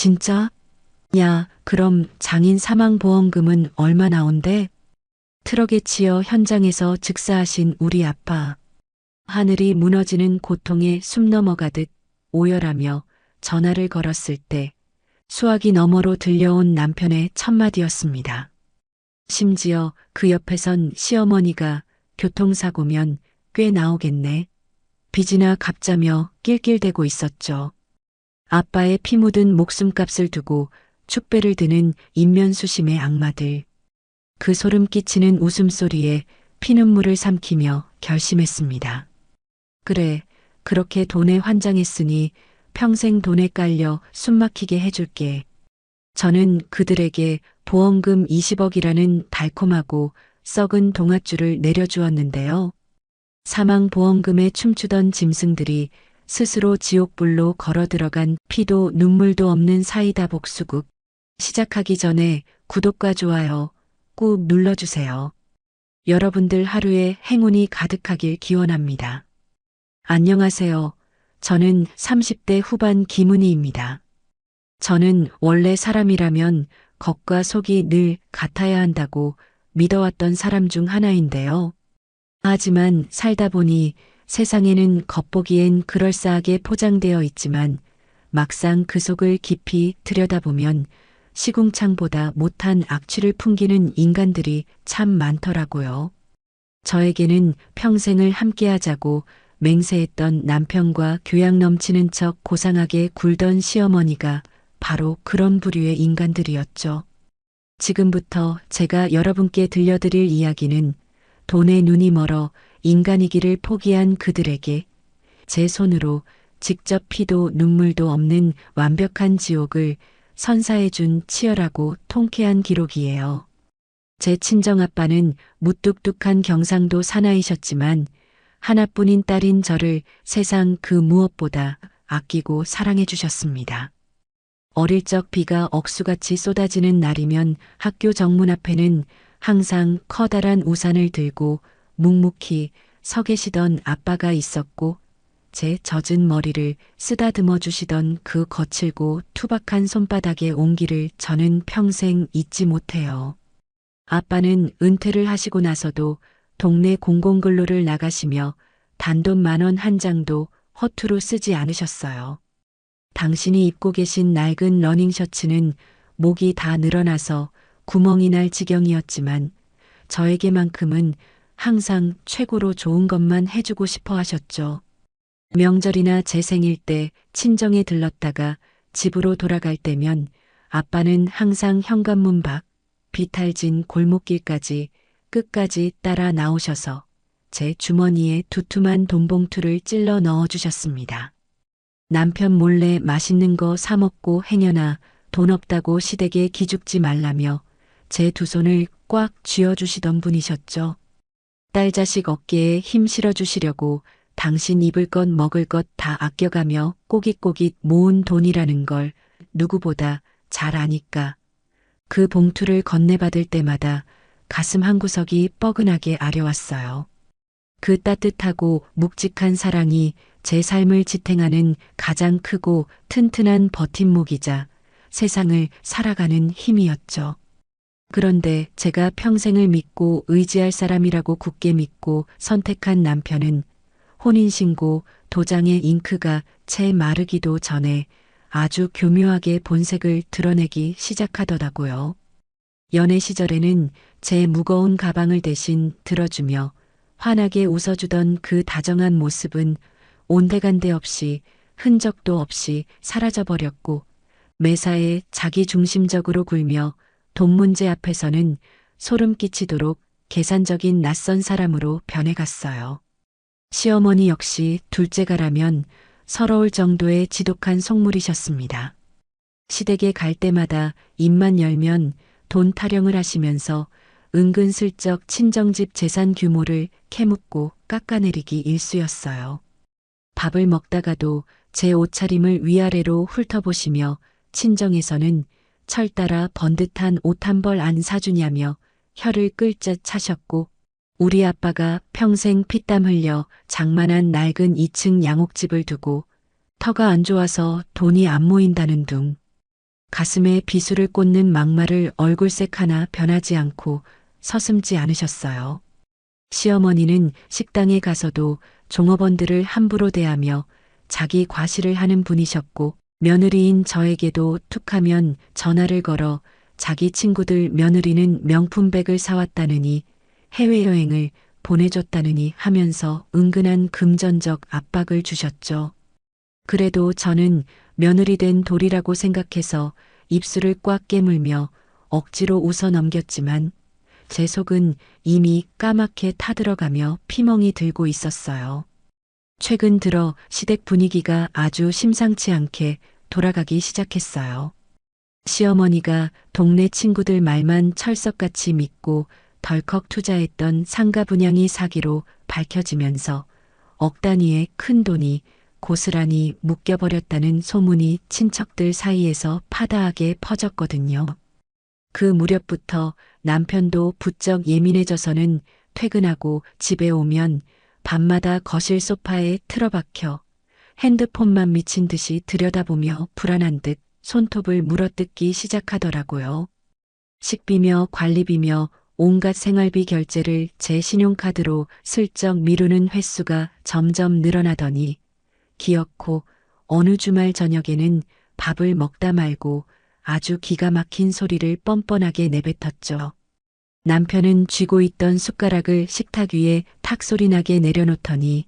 진짜? 야, 그럼 장인 사망보험금은 얼마 나온대? 트럭에 치여 현장에서 즉사하신 우리 아빠. 하늘이 무너지는 고통에 숨 넘어가듯 오열하며 전화를 걸었을 때 수화기 너머로 들려온 남편의 첫마디였습니다. 심지어 그 옆에선 시어머니가 교통사고면 꽤 나오겠네. 빚이나 갚자며 낄낄대고 있었죠. 아빠의 피 묻은 목숨값을 두고 축배를 드는 인면수심의 악마들. 그 소름 끼치는 웃음소리에 피눈물을 삼키며 결심했습니다. 그래, 그렇게 돈에 환장했으니 평생 돈에 깔려 숨막히게 해줄게. 저는 그들에게 보험금 20억이라는 달콤하고 썩은 동아줄을 내려주었는데요. 사망보험금에 춤추던 짐승들이 스스로 지옥불로 걸어 들어간 피도 눈물도 없는 사이다 복수국. 시작하기 전에 구독과 좋아요 꾹 눌러주세요. 여러분들 하루에 행운이 가득하길 기원합니다. 안녕하세요. 저는 30대 후반 김은희입니다. 저는 원래 사람이라면 겉과 속이 늘 같아야 한다고 믿어왔던 사람 중 하나인데요. 하지만 살다 보니 세상에는 겉보기엔 그럴싸하게 포장되어 있지만 막상 그 속을 깊이 들여다보면 시궁창보다 못한 악취를 풍기는 인간들이 참 많더라고요. 저에게는 평생을 함께하자고 맹세했던 남편과 교양 넘치는 척 고상하게 굴던 시어머니가 바로 그런 부류의 인간들이었죠. 지금부터 제가 여러분께 들려드릴 이야기는 돈에 눈이 멀어 인간이기를 포기한 그들에게 제 손으로 직접 피도 눈물도 없는 완벽한 지옥을 선사해준 치열하고 통쾌한 기록이에요. 제 친정아빠는 무뚝뚝한 경상도 사나이셨지만 하나뿐인 딸인 저를 세상 그 무엇보다 아끼고 사랑해 주셨습니다. 어릴 적 비가 억수같이 쏟아지는 날이면 학교 정문 앞에는 항상 커다란 우산을 들고 묵묵히 서 계시던 아빠가 있었고 제 젖은 머리를 쓰다듬어 주시던 그 거칠고 투박한 손바닥의 온기를 저는 평생 잊지 못해요. 아빠는 은퇴를 하시고 나서도 동네 공공근로를 나가시며 단돈 10,000원 한 장도 허투루 쓰지 않으셨어요. 당신이 입고 계신 낡은 러닝셔츠는 목이 다 늘어나서 구멍이 날 지경이었지만 저에게만큼은 항상 최고로 좋은 것만 해주고 싶어 하셨죠. 명절이나 제 생일 때 친정에 들렀다가 집으로 돌아갈 때면 아빠는 항상 현관문 밖 비탈진 골목길까지 끝까지 따라 나오셔서 제 주머니에 두툼한 돈봉투를 찔러 넣어 주셨습니다. 남편 몰래 맛있는 거 사 먹고 행여나 돈 없다고 시댁에 기죽지 말라며 제 두 손을 꽉 쥐어주시던 분이셨죠. 딸 자식 어깨에 힘 실어주시려고 당신 입을 것 먹을 것 다 아껴가며 꼬깃꼬깃 모은 돈이라는 걸 누구보다 잘 아니까 그 봉투를 건네받을 때마다 가슴 한구석이 뻐근하게 아려왔어요. 그 따뜻하고 묵직한 사랑이 제 삶을 지탱하는 가장 크고 튼튼한 버팀목이자 세상을 살아가는 힘이었죠. 그런데 제가 평생을 믿고 의지할 사람이라고 굳게 믿고 선택한 남편은 혼인신고 도장의 잉크가 채 마르기도 전에 아주 교묘하게 본색을 드러내기 시작하더라고요. 연애 시절에는 제 무거운 가방을 대신 들어주며 환하게 웃어주던 그 다정한 모습은 온데간데 없이 흔적도 없이 사라져버렸고 매사에 자기중심적으로 굴며 돈 문제 앞에서는 소름 끼치도록 계산적인 낯선 사람으로 변해갔어요. 시어머니 역시 둘째가라면 서러울 정도의 지독한 속물이셨습니다. 시댁에 갈 때마다 입만 열면 돈 타령을 하시면서 은근슬쩍 친정집 재산 규모를 캐묻고 깎아내리기 일쑤였어요. 밥을 먹다가도 제 옷차림을 위아래로 훑어보시며 친정에서는 철따라 번듯한 옷 한 벌 안 사주냐며 혀를 끌쩍 차셨고 우리 아빠가 평생 피땀 흘려 장만한 낡은 2층 양옥집을 두고 터가 안 좋아서 돈이 안 모인다는 둥 가슴에 비수를 꽂는 막말을 얼굴색 하나 변하지 않고 서슴지 않으셨어요. 시어머니는 식당에 가서도 종업원들을 함부로 대하며 자기 과시를 하는 분이셨고, 며느리인 저에게도 툭하면 전화를 걸어 자기 친구들 며느리는 명품백을 사왔다느니 해외여행을 보내줬다느니 하면서 은근한 금전적 압박을 주셨죠. 그래도 저는 며느리 된 도리라고 생각해서 입술을 꽉 깨물며 억지로 웃어 넘겼지만 제 속은 이미 까맣게 타들어가며 피멍이 들고 있었어요. 최근 들어 시댁 분위기가 아주 심상치 않게 돌아가기 시작했어요. 시어머니가 동네 친구들 말만 철석같이 믿고 덜컥 투자했던 상가 분양이 사기로 밝혀지면서 억 단위의 큰 돈이 고스란히 묶여버렸다는 소문이 친척들 사이에서 파다하게 퍼졌거든요. 그 무렵부터 남편도 부쩍 예민해져서는 퇴근하고 집에 오면 밤마다 거실 소파에 틀어박혀 핸드폰만 미친 듯이 들여다보며 불안한 듯 손톱을 물어뜯기 시작하더라고요. 식비며 관리비며 온갖 생활비 결제를 제 신용카드로 슬쩍 미루는 횟수가 점점 늘어나더니 기어코 어느 주말 저녁에는 밥을 먹다 말고 아주 기가 막힌 소리를 뻔뻔하게 내뱉었죠. 남편은 쥐고 있던 숟가락을 식탁 위에 탁 소리 나게 내려놓더니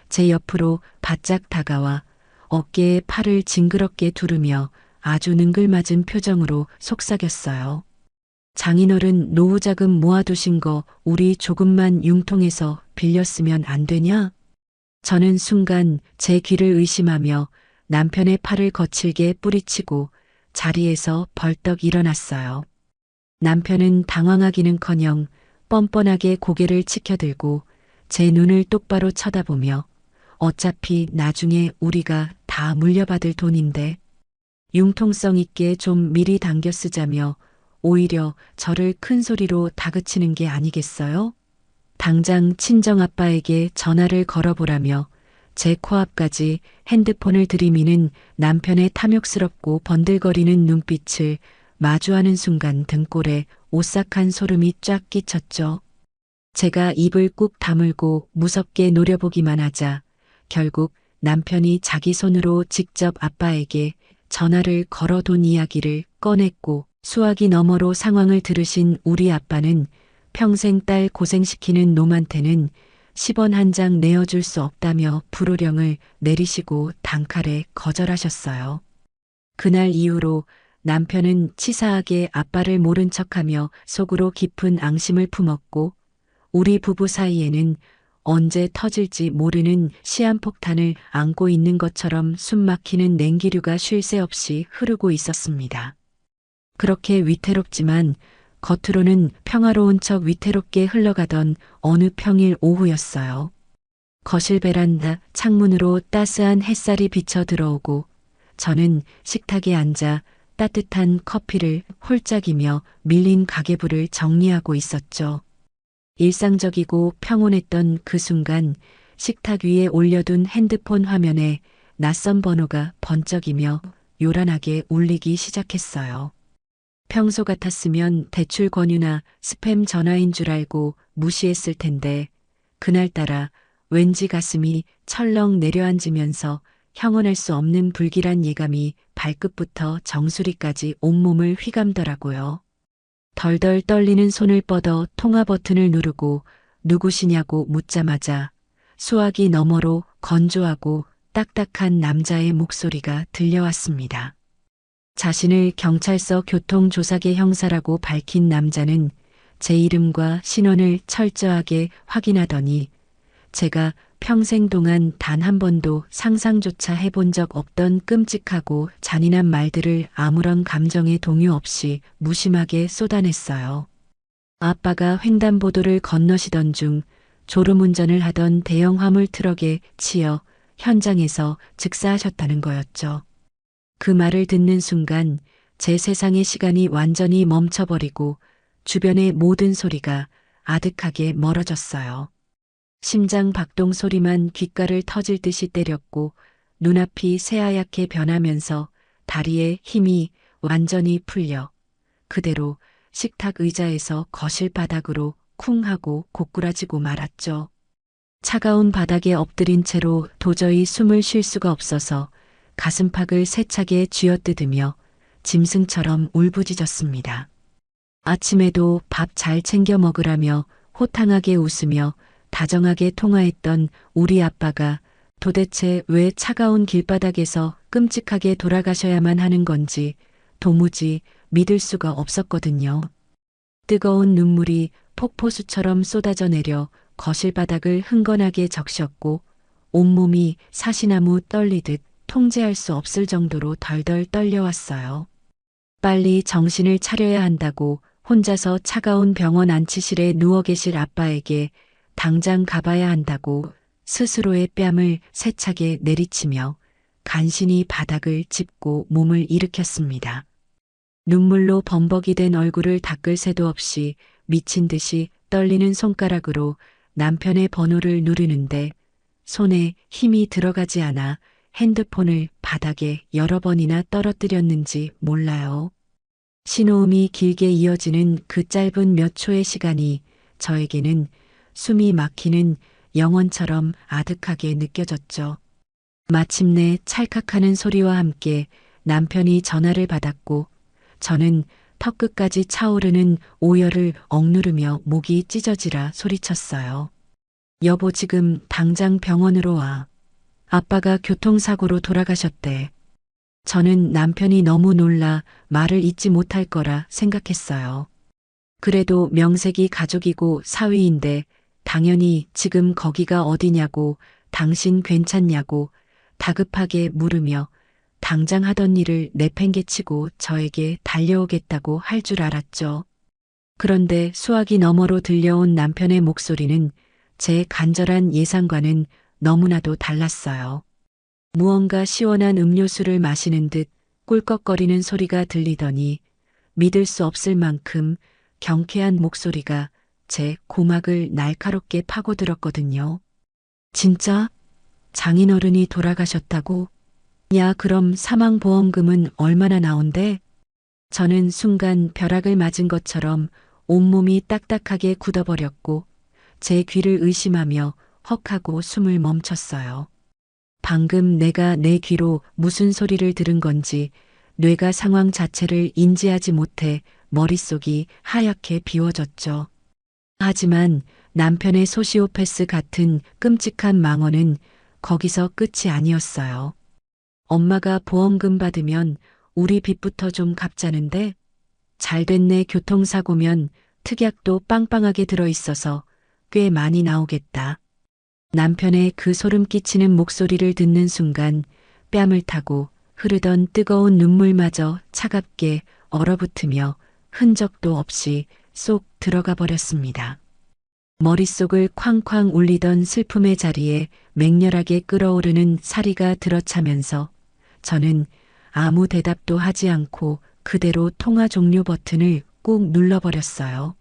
제 옆으로 바짝 다가와 어깨에 팔을 징그럽게 두르며 아주 능글맞은 표정으로 속삭였어요. 장인어른 노후자금 모아두신 거 우리 조금만 융통해서 빌렸으면 안 되냐? 저는 순간 제 귀를 의심하며 남편의 팔을 거칠게 뿌리치고 자리에서 벌떡 일어났어요. 남편은 당황하기는커녕 뻔뻔하게 고개를 치켜들고 제 눈을 똑바로 쳐다보며 어차피 나중에 우리가 다 물려받을 돈인데 융통성 있게 좀 미리 당겨 쓰자며 오히려 저를 큰 소리로 다그치는 게 아니겠어요? 당장 친정아빠에게 전화를 걸어보라며 제 코앞까지 핸드폰을 들이미는 남편의 탐욕스럽고 번들거리는 눈빛을 마주하는 순간 등골에 오싹한 소름이 쫙 끼쳤죠. 제가 입을 꾹 다물고 무섭게 노려보기만 하자 결국 남편이 자기 손으로 직접 아빠에게 전화를 걸어둔 이야기를 꺼냈고 수화기 너머로 상황을 들으신 우리 아빠는 평생 딸 고생시키는 놈한테는 10원 한 장 내어줄 수 없다며 불호령을 내리시고 단칼에 거절하셨어요. 그날 이후로 남편은 치사하게 아빠를 모른 척하며 속으로 깊은 앙심을 품었고 우리 부부 사이에는 언제 터질지 모르는 시한폭탄을 안고 있는 것처럼 숨막히는 냉기류가 쉴 새 없이 흐르고 있었습니다. 그렇게 위태롭지만 겉으로는 평화로운 척 위태롭게 흘러가던 어느 평일 오후였어요. 거실 베란다 창문으로 따스한 햇살이 비쳐 들어오고 저는 식탁에 앉아 따뜻한 커피를 홀짝이며 밀린 가계부를 정리하고 있었죠. 일상적이고 평온했던 그 순간 식탁 위에 올려둔 핸드폰 화면에 낯선 번호가 번쩍이며 요란하게 울리기 시작했어요. 평소 같았으면 대출 권유나 스팸 전화인 줄 알고 무시했을 텐데 그날따라 왠지 가슴이 철렁 내려앉으면서 형언할 수 없는 불길한 예감이 발끝부터 정수리까지 온몸을 휘감더라고요. 덜덜 떨리는 손을 뻗어 통화 버튼을 누르고 누구시냐고 묻자마자 수화기 너머로 건조하고 딱딱한 남자의 목소리가 들려왔습니다. 자신을 경찰서 교통조사계 형사라고 밝힌 남자는 제 이름과 신원을 철저하게 확인하더니 제가 평생 동안 단 한 번도 상상조차 해본 적 없던 끔찍하고 잔인한 말들을 아무런 감정의 동요 없이 무심하게 쏟아냈어요. 아빠가 횡단보도를 건너시던 중 졸음운전을 하던 대형 화물 트럭에 치여 현장에서 즉사하셨다는 거였죠. 그 말을 듣는 순간 제 세상의 시간이 완전히 멈춰버리고 주변의 모든 소리가 아득하게 멀어졌어요. 심장 박동 소리만 귓가를 터질 듯이 때렸고 눈앞이 새하얗게 변하면서 다리에 힘이 완전히 풀려 그대로 식탁 의자에서 거실 바닥으로 쿵 하고 고꾸라지고 말았죠. 차가운 바닥에 엎드린 채로 도저히 숨을 쉴 수가 없어서 가슴팍을 세차게 쥐어뜯으며 짐승처럼 울부짖었습니다. 아침에도 밥 잘 챙겨 먹으라며 호탕하게 웃으며 다정하게 통화했던 우리 아빠가 도대체 왜 차가운 길바닥에서 끔찍하게 돌아가셔야만 하는 건지 도무지 믿을 수가 없었거든요. 뜨거운 눈물이 폭포수처럼 쏟아져 내려 거실 바닥을 흥건하게 적셨고 온몸이 사시나무 떨리듯 통제할 수 없을 정도로 덜덜 떨려왔어요. 빨리 정신을 차려야 한다고 혼자서 차가운 병원 안치실에 누워 계실 아빠에게 당장 가봐야 한다고 스스로의 뺨을 세차게 내리치며 간신히 바닥을 짚고 몸을 일으켰습니다. 눈물로 범벅이 된 얼굴을 닦을 새도 없이 미친 듯이 떨리는 손가락으로 남편의 번호를 누르는데 손에 힘이 들어가지 않아 핸드폰을 바닥에 여러 번이나 떨어뜨렸는지 몰라요. 신호음이 길게 이어지는 그 짧은 몇 초의 시간이 저에게는 숨이 막히는 영원처럼 아득하게 느껴졌죠. 마침내 찰칵하는 소리와 함께 남편이 전화를 받았고 저는 턱끝까지 차오르는 오열을 억누르며 목이 찢어지라 소리쳤어요. 여보, 지금 당장 병원으로 와. 아빠가 교통사고로 돌아가셨대. 저는 남편이 너무 놀라 말을 잇지 못할 거라 생각했어요. 그래도 명색이 가족이고 사위인데 당연히 지금 거기가 어디냐고 당신 괜찮냐고 다급하게 물으며 당장 하던 일을 내팽개치고 저에게 달려오겠다고 할 줄 알았죠. 그런데 수화기 너머로 들려온 남편의 목소리는 제 간절한 예상과는 너무나도 달랐어요. 무언가 시원한 음료수를 마시는 듯 꿀꺽거리는 소리가 들리더니 믿을 수 없을 만큼 경쾌한 목소리가 제 고막을 날카롭게 파고들었거든요. 진짜? 장인어른이 돌아가셨다고? 야, 그럼 사망보험금은 얼마나 나온대? 저는 순간 벼락을 맞은 것처럼 온몸이 딱딱하게 굳어버렸고 제 귀를 의심하며 헉하고 숨을 멈췄어요. 방금 내가 내 귀로 무슨 소리를 들은 건지 뇌가 상황 자체를 인지하지 못해 머릿속이 하얗게 비워졌죠. 하지만 남편의 소시오패스 같은 끔찍한 망언은 거기서 끝이 아니었어요. 엄마가 보험금 받으면 우리 빚부터 좀 갚자는데 잘됐네. 교통사고면 특약도 빵빵하게 들어있어서 꽤 많이 나오겠다. 남편의 그 소름 끼치는 목소리를 듣는 순간 뺨을 타고 흐르던 뜨거운 눈물마저 차갑게 얼어붙으며 흔적도 없이 쏙 들어가 버렸습니다. 머릿속을 쾅쾅 울리던 슬픔의 자리에 맹렬하게 끓어오르는 사리가 들어차면서 저는 아무 대답도 하지 않고 그대로 통화 종료 버튼을 꾹 눌러버렸어요.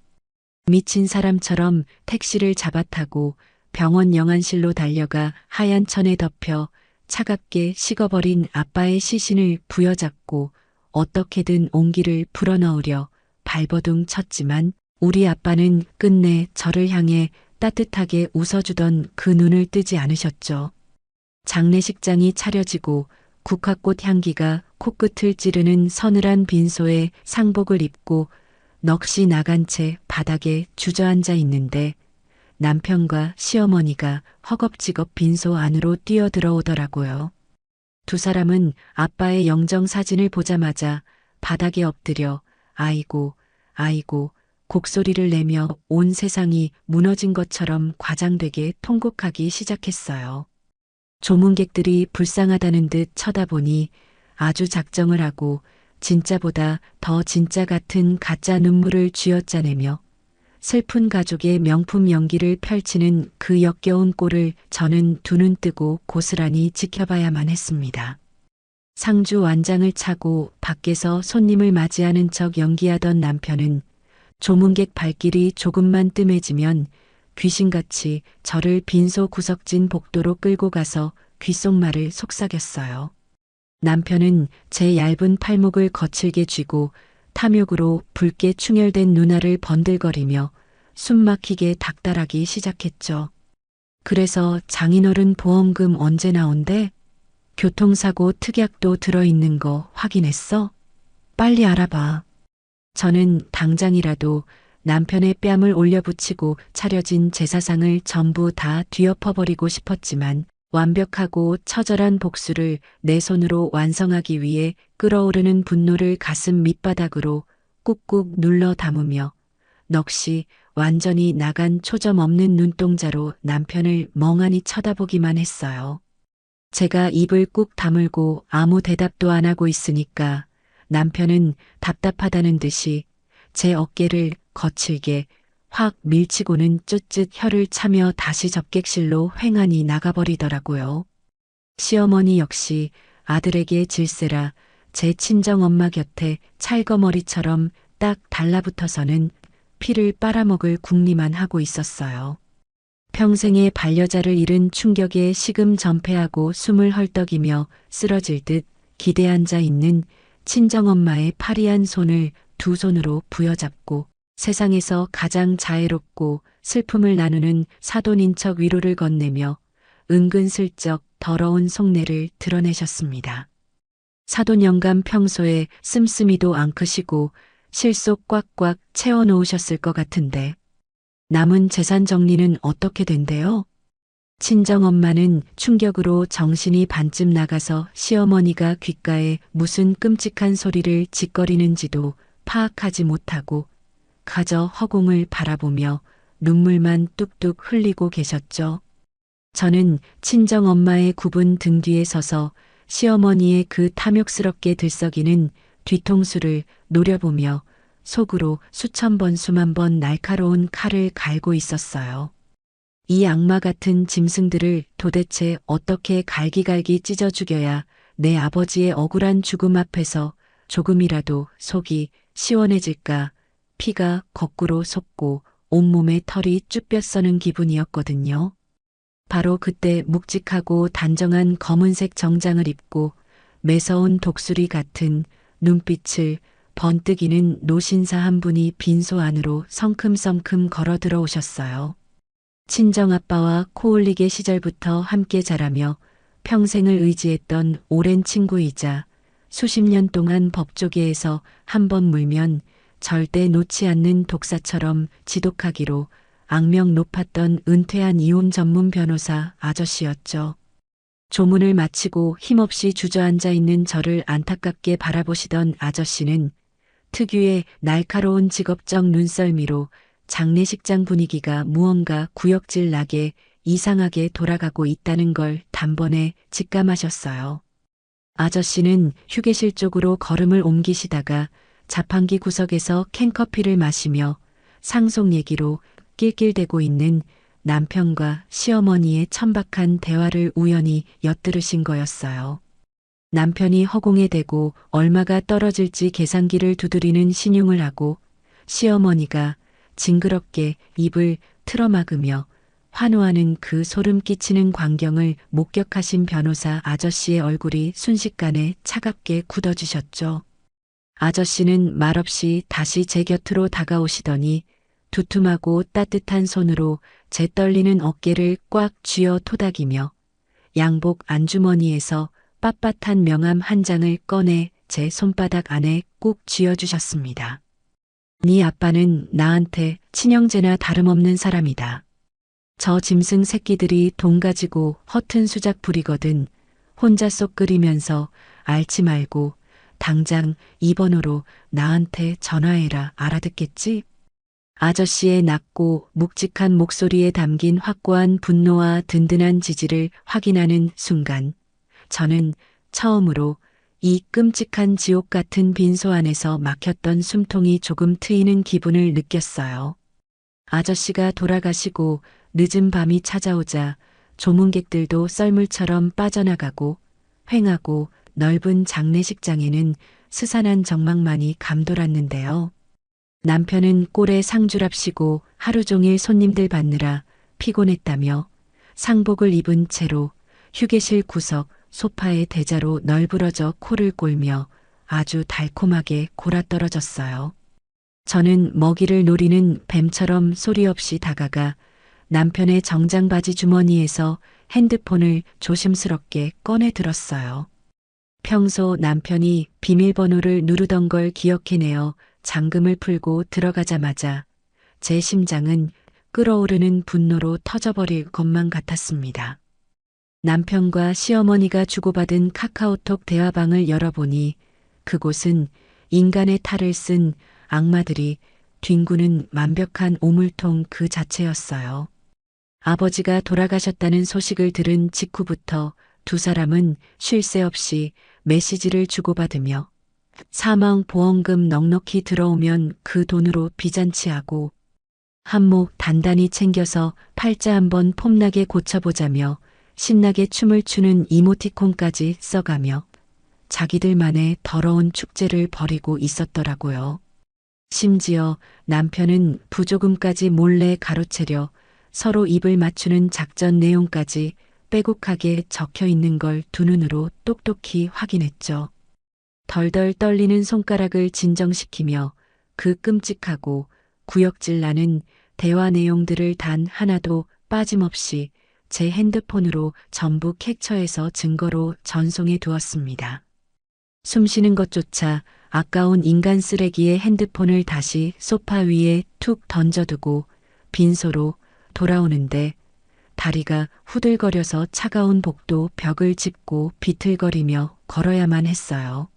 미친 사람처럼 택시를 잡아타고 병원 영안실로 달려가 하얀 천에 덮여 차갑게 식어버린 아빠의 시신을 부여잡고 어떻게든 온기를 불어넣으려 발버둥 쳤지만 우리 아빠는 끝내 저를 향해 따뜻하게 웃어주던 그 눈을 뜨지 않으셨죠. 장례식장이 차려지고 국화꽃 향기가 코끝을 찌르는 서늘한 빈소에 상복을 입고 넋이 나간 채 바닥에 주저앉아 있는데 남편과 시어머니가 허겁지겁 빈소 안으로 뛰어들어오더라고요. 두 사람은 아빠의 영정 사진을 보자마자 바닥에 엎드려 아이고, 아이고 곡소리를 내며 온 세상이 무너진 것처럼 과장되게 통곡하기 시작했어요. 조문객들이 불쌍하다는 듯 쳐다보니 아주 작정을 하고 진짜보다 더 진짜 같은 가짜 눈물을 쥐어짜내며 슬픈 가족의 명품 연기를 펼치는 그 역겨운 꼴을 저는 두 눈 뜨고 고스란히 지켜봐야만 했습니다. 상주 완장을 차고 밖에서 손님을 맞이하는 척 연기하던 남편은 조문객 발길이 조금만 뜸해지면 귀신같이 저를 빈소 구석진 복도로 끌고 가서 귓속말을 속삭였어요. 남편은 제 얇은 팔목을 거칠게 쥐고 탐욕으로 붉게 충혈된 눈알을 번들거리며 숨막히게 닥달하기 시작했죠. 그래서 장인어른 보험금 언제 나온대? 교통사고 특약도 들어있는 거 확인했어? 빨리 알아봐. 저는 당장이라도 남편의 뺨을 올려붙이고 차려진 제사상을 전부 다 뒤엎어버리고 싶었지만 완벽하고 처절한 복수를 내 손으로 완성하기 위해 끓어오르는 분노를 가슴 밑바닥으로 꾹꾹 눌러 담으며 넋이 완전히 나간 초점 없는 눈동자로 남편을 멍하니 쳐다보기만 했어요. 제가 입을 꾹 다물고 아무 대답도 안 하고 있으니까 남편은 답답하다는 듯이 제 어깨를 거칠게 확 밀치고는 쯧쯧 혀를 차며 다시 접객실로 횡하니 나가버리더라고요. 시어머니 역시 아들에게 질세라 제 친정엄마 곁에 찰거머리처럼 딱 달라붙어서는 피를 빨아먹을 궁리만 하고 있었어요. 평생의 반려자를 잃은 충격에 시금전폐하고 숨을 헐떡이며 쓰러질 듯 기대 앉아 있는 친정엄마의 파리한 손을 두 손으로 부여잡고 세상에서 가장 자애롭고 슬픔을 나누는 사돈인 척 위로를 건네며 은근슬쩍 더러운 속내를 드러내셨습니다. 사돈 영감 평소에 씀씀이도 안 크시고 실속 꽉꽉 채워놓으셨을 것 같은데 남은 재산 정리는 어떻게 된대요? 친정엄마는 충격으로 정신이 반쯤 나가서 시어머니가 귓가에 무슨 끔찍한 소리를 짓거리는지도 파악하지 못하고 가저 허공을 바라보며 눈물만 뚝뚝 흘리고 계셨죠. 저는 친정엄마의 굽은 등 뒤에 서서 시어머니의 그 탐욕스럽게 들썩이는 뒤통수를 노려보며 속으로 수천 번 수만 번 날카로운 칼을 갈고 있었어요. 이 악마 같은 짐승들을 도대체 어떻게 갈기갈기 찢어 죽여야 내 아버지의 억울한 죽음 앞에서 조금이라도 속이 시원해질까. 피가 거꾸로 솟고 온몸에 털이 쭈뼛 서는 기분이었거든요. 바로 그때 묵직하고 단정한 검은색 정장을 입고 매서운 독수리 같은 눈빛을 번뜩이는 노신사 한 분이 빈소 안으로 성큼성큼 걸어 들어오셨어요. 친정아빠와 코올리게 시절부터 함께 자라며 평생을 의지했던 오랜 친구이자 수십 년 동안 법조계에서 한 번 물면 절대 놓지 않는 독사처럼 지독하기로 악명 높았던 은퇴한 이혼 전문 변호사 아저씨였죠. 조문을 마치고 힘없이 주저앉아 있는 저를 안타깝게 바라보시던 아저씨는 특유의 날카로운 직업적 눈썰미로 장례식장 분위기가 무언가 구역질 나게 이상하게 돌아가고 있다는 걸 단번에 직감하셨어요. 아저씨는 휴게실 쪽으로 걸음을 옮기시다가 자판기 구석에서 캔커피를 마시며 상속 얘기로 낄낄대고 있는 남편과 시어머니의 천박한 대화를 우연히 엿들으신 거였어요. 남편이 허공에 대고 얼마가 떨어질지 계산기를 두드리는 신용을 하고 시어머니가 징그럽게 입을 틀어막으며 환호하는 그 소름 끼치는 광경을 목격하신 변호사 아저씨의 얼굴이 순식간에 차갑게 굳어지셨죠. 아저씨는 말없이 다시 제 곁으로 다가오시더니 두툼하고 따뜻한 손으로 제 떨리는 어깨를 꽉 쥐어 토닥이며 양복 안주머니에서 빳빳한 명함 한 장을 꺼내 제 손바닥 안에 꾹 쥐어주셨습니다. 네 아빠는 나한테 친형제나 다름없는 사람이다. 저 짐승 새끼들이 돈 가지고 허튼 수작 부리거든 혼자 쏙 끓이면서 앓지 말고 당장 이 번호로 나한테 전화해라. 알아듣겠지? 아저씨의 낮고 묵직한 목소리에 담긴 확고한 분노와 든든한 지지를 확인하는 순간 저는 처음으로 이 끔찍한 지옥 같은 빈소 안에서 막혔던 숨통이 조금 트이는 기분을 느꼈어요. 아저씨가 돌아가시고 늦은 밤이 찾아오자 조문객들도 썰물처럼 빠져나가고 횡하고 넓은 장례식장에는 스산한 정막만이 감돌았는데요. 남편은 꼴에 상주랍시고 하루 종일 손님들 받느라 피곤했다며 상복을 입은 채로 휴게실 구석 소파의 대자로 널브러져 코를 골며 아주 달콤하게 골아떨어졌어요. 저는 먹이를 노리는 뱀처럼 소리 없이 다가가 남편의 정장 바지 주머니에서 핸드폰을 조심스럽게 꺼내 들었어요. 평소 남편이 비밀번호를 누르던 걸 기억해내어 잠금을 풀고 들어가자마자 제 심장은 끓어오르는 분노로 터져버릴 것만 같았습니다. 남편과 시어머니가 주고받은 카카오톡 대화방을 열어보니 그곳은 인간의 탈을 쓴 악마들이 뒹구는 완벽한 오물통 그 자체였어요. 아버지가 돌아가셨다는 소식을 들은 직후부터 두 사람은 쉴 새 없이 메시지를 주고받으며 사망보험금 넉넉히 들어오면 그 돈으로 비잔치하고 한몫 단단히 챙겨서 팔자 한번 폼나게 고쳐보자며 신나게 춤을 추는 이모티콘까지 써가며 자기들만의 더러운 축제를 벌이고 있었더라고요. 심지어 남편은 부조금까지 몰래 가로채려 서로 입을 맞추는 작전 내용까지 빼곡하게 적혀 있는 걸 두 눈으로 똑똑히 확인했죠. 덜덜 떨리는 손가락을 진정시키며 그 끔찍하고 구역질 나는 대화 내용들을 단 하나도 빠짐없이 제 핸드폰으로 전부 캡처해서 증거로 전송해 두었습니다. 숨쉬는 것조차 아까운 인간 쓰레기의 핸드폰을 다시 소파 위에 툭 던져두고 빈소로 돌아오는데 다리가 후들거려서 차가운 복도 벽을 짚고 비틀거리며 걸어야만 했어요.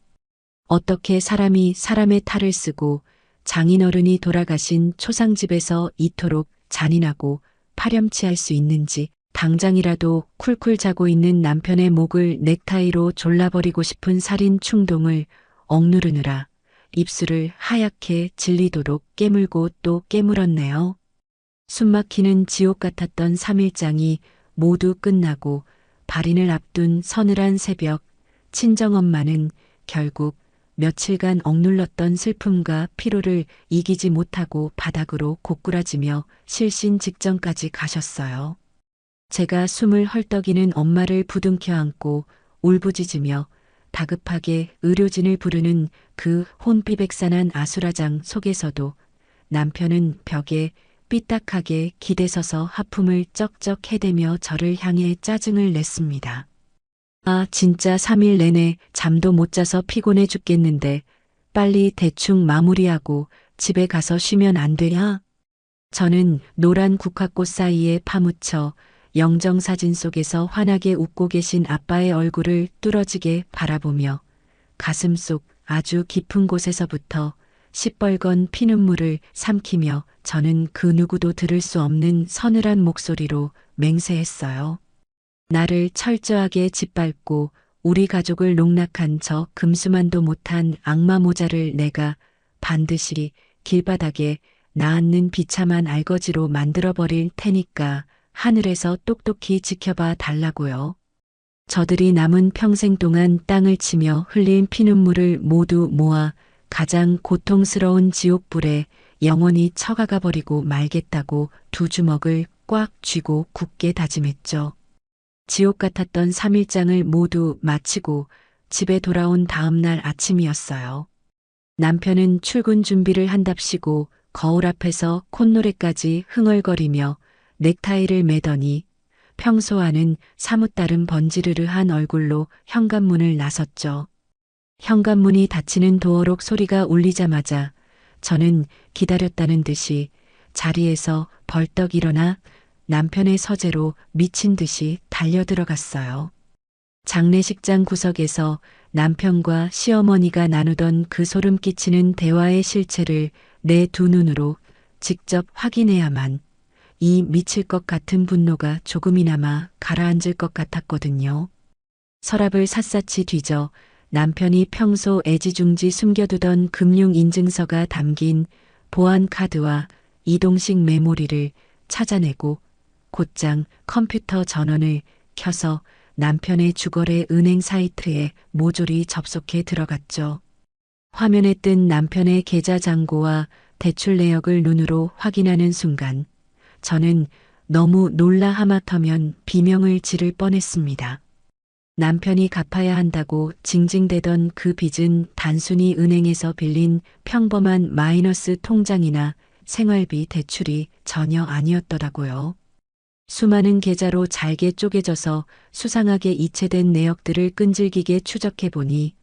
어떻게 사람이 사람의 탈을 쓰고 장인어른이 돌아가신 초상집에서 이토록 잔인하고 파렴치할 수 있는지 당장이라도 쿨쿨 자고 있는 남편의 목을 넥타이로 졸라버리고 싶은 살인 충동을 억누르느라 입술을 하얗게 질리도록 깨물고 또 깨물었네요. 숨막히는 지옥 같았던 3일장이 모두 끝나고 발인을 앞둔 서늘한 새벽, 친정엄마는 결국 며칠간 억눌렀던 슬픔과 피로를 이기지 못하고 바닥으로 고꾸라지며 실신 직전까지 가셨어요. 제가 숨을 헐떡이는 엄마를 부둥켜 안고 울부짖으며 다급하게 의료진을 부르는 그 혼비백산한 아수라장 속에서도 남편은 벽에 삐딱하게 기대서서 하품을 쩍쩍 해대며 저를 향해 짜증을 냈습니다. 아, 진짜 3일 내내 잠도 못 자서 피곤해 죽겠는데 빨리 대충 마무리하고 집에 가서 쉬면 안 되냐? 저는 노란 국화꽃 사이에 파묻혀 영정사진 속에서 환하게 웃고 계신 아빠의 얼굴을 뚫어지게 바라보며 가슴 속 아주 깊은 곳에서부터 시뻘건 피눈물을 삼키며 저는 그 누구도 들을 수 없는 서늘한 목소리로 맹세했어요. 나를 철저하게 짓밟고 우리 가족을 농락한 저 금수만도 못한 악마 모자를 내가 반드시 길바닥에 나앉는 비참한 알거지로 만들어버릴 테니까 하늘에서 똑똑히 지켜봐 달라고요. 저들이 남은 평생 동안 땅을 치며 흘린 피눈물을 모두 모아 가장 고통스러운 지옥불에 영원히 처가가 버리고 말겠다고 두 주먹을 꽉 쥐고 굳게 다짐했죠. 지옥 같았던 3일장을 모두 마치고 집에 돌아온 다음 날 아침이었어요. 남편은 출근 준비를 한답시고 거울 앞에서 콧노래까지 흥얼거리며 넥타이를 매더니 평소와는 사뭇 다른 번지르르한 얼굴로 현관문을 나섰죠. 현관문이 닫히는 도어록 소리가 울리자마자 저는 기다렸다는 듯이 자리에서 벌떡 일어나 남편의 서재로 미친 듯이 달려들어갔어요. 장례식장 구석에서 남편과 시어머니가 나누던 그 소름 끼치는 대화의 실체를 내 두 눈으로 직접 확인해야만 이 미칠 것 같은 분노가 조금이나마 가라앉을 것 같았거든요. 서랍을 샅샅이 뒤져 남편이 평소 애지중지 숨겨두던 금융인증서가 담긴 보안카드와 이동식 메모리를 찾아내고 곧장 컴퓨터 전원을 켜서 남편의 주거래 은행 사이트에 모조리 접속해 들어갔죠. 화면에 뜬 남편의 계좌 잔고와 대출 내역을 눈으로 확인하는 순간 저는 너무 놀라 하마터면 비명을 지를 뻔했습니다. 남편이 갚아야 한다고 징징대던 그 빚은 단순히 은행에서 빌린 평범한 마이너스 통장이나 생활비 대출이 전혀 아니었더라고요. 수많은 계좌로 잘게 쪼개져서 수상하게 이체된 내역들을 끈질기게 추적해보니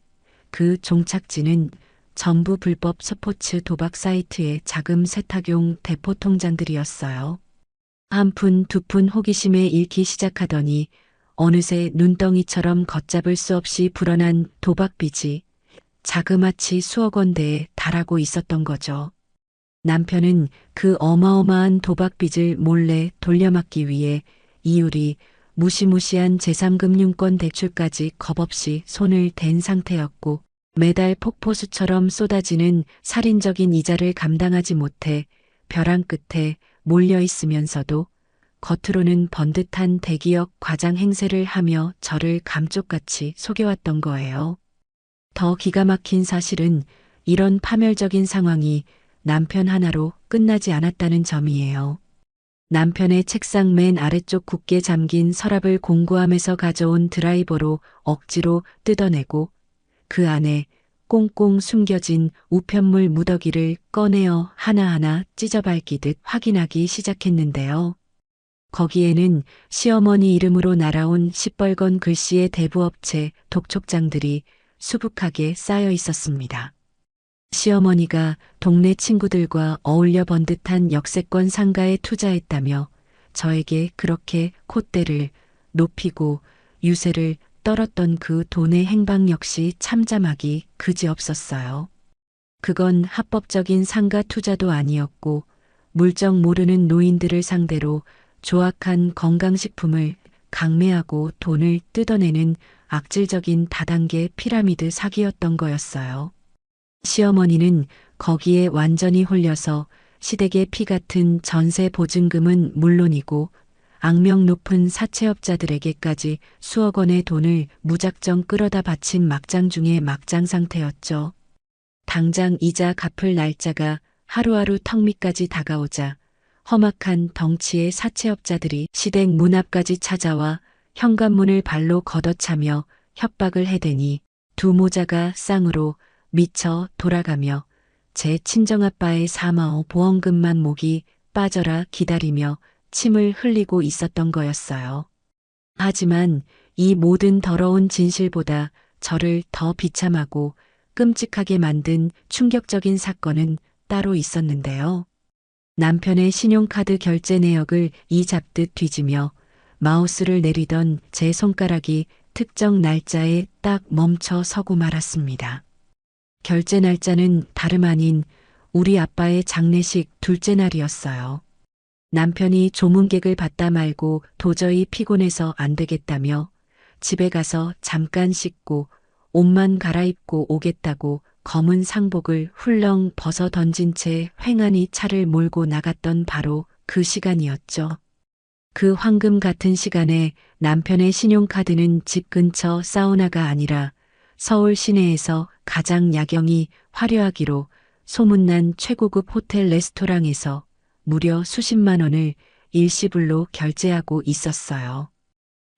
그 종착지는 전부 불법 스포츠 도박 사이트의 자금 세탁용 대포 통장들이었어요. 한 푼 두 푼 호기심에 잃기 시작하더니 어느새 눈덩이처럼 걷잡을 수 없이 불어난 도박빚이 자그마치 수억 원대에 달하고 있었던 거죠. 남편은 그 어마어마한 도박빚을 몰래 돌려막기 위해 이율이 무시무시한 제3금융권 대출까지 겁없이 손을 댄 상태였고 매달 폭포수처럼 쏟아지는 살인적인 이자를 감당하지 못해 벼랑 끝에 몰려 있으면서도 겉으로는 번듯한 대기업 과장 행세를 하며 저를 감쪽같이 속여왔던 거예요. 더 기가 막힌 사실은 이런 파멸적인 상황이 남편 하나로 끝나지 않았다는 점이에요. 남편의 책상 맨 아래쪽 굳게 잠긴 서랍을 공구함에서 가져온 드라이버로 억지로 뜯어내고 그 안에 꽁꽁 숨겨진 우편물 무더기를 꺼내어 하나하나 찢어밟기듯 확인하기 시작했는데요. 거기에는 시어머니 이름으로 날아온 시뻘건 글씨의 대부업체 독촉장들이 수북하게 쌓여 있었습니다. 시어머니가 동네 친구들과 어울려 번듯한 역세권 상가에 투자했다며 저에게 그렇게 콧대를 높이고 유세를 떨었던 그 돈의 행방 역시 참담하기 그지없었어요. 그건 합법적인 상가 투자도 아니었고 물정 모르는 노인들을 상대로 조악한 건강식품을 강매하고 돈을 뜯어내는 악질적인 다단계 피라미드 사기였던 거였어요. 시어머니는 거기에 완전히 홀려서 시댁의 피 같은 전세 보증금은 물론이고 악명 높은 사채업자들에게까지 수억 원의 돈을 무작정 끌어다 바친 막장 중의 막장 상태였죠. 당장 이자 갚을 날짜가 하루하루 턱 밑까지 다가오자 험악한 덩치의 사채업자들이 시댁 문 앞까지 찾아와 현관문을 발로 걷어차며 협박을 해대니 두 모자가 쌍으로 미쳐 돌아가며 제 친정아빠의 사마오 보험금만 목이 빠져라 기다리며 침을 흘리고 있었던 거였어요. 하지만 이 모든 더러운 진실보다 저를 더 비참하고 끔찍하게 만든 충격적인 사건은 따로 있었는데요. 남편의 신용카드 결제 내역을 이 잡듯 뒤지며 마우스를 내리던 제 손가락이 특정 날짜에 딱 멈춰 서고 말았습니다. 결제 날짜는 다름 아닌 우리 아빠의 장례식 둘째 날이었어요. 남편이 조문객을 받다 말고 도저히 피곤해서 안 되겠다며 집에 가서 잠깐 씻고 옷만 갈아입고 오겠다고 검은 상복을 훌렁 벗어 던진 채 횡하니 차를 몰고 나갔던 바로 그 시간이었죠. 그 황금 같은 시간에 남편의 신용카드는 집 근처 사우나가 아니라 서울 시내에서 가장 야경이 화려하기로 소문난 최고급 호텔 레스토랑에서 무려 수십만 원을 일시불로 결제하고 있었어요.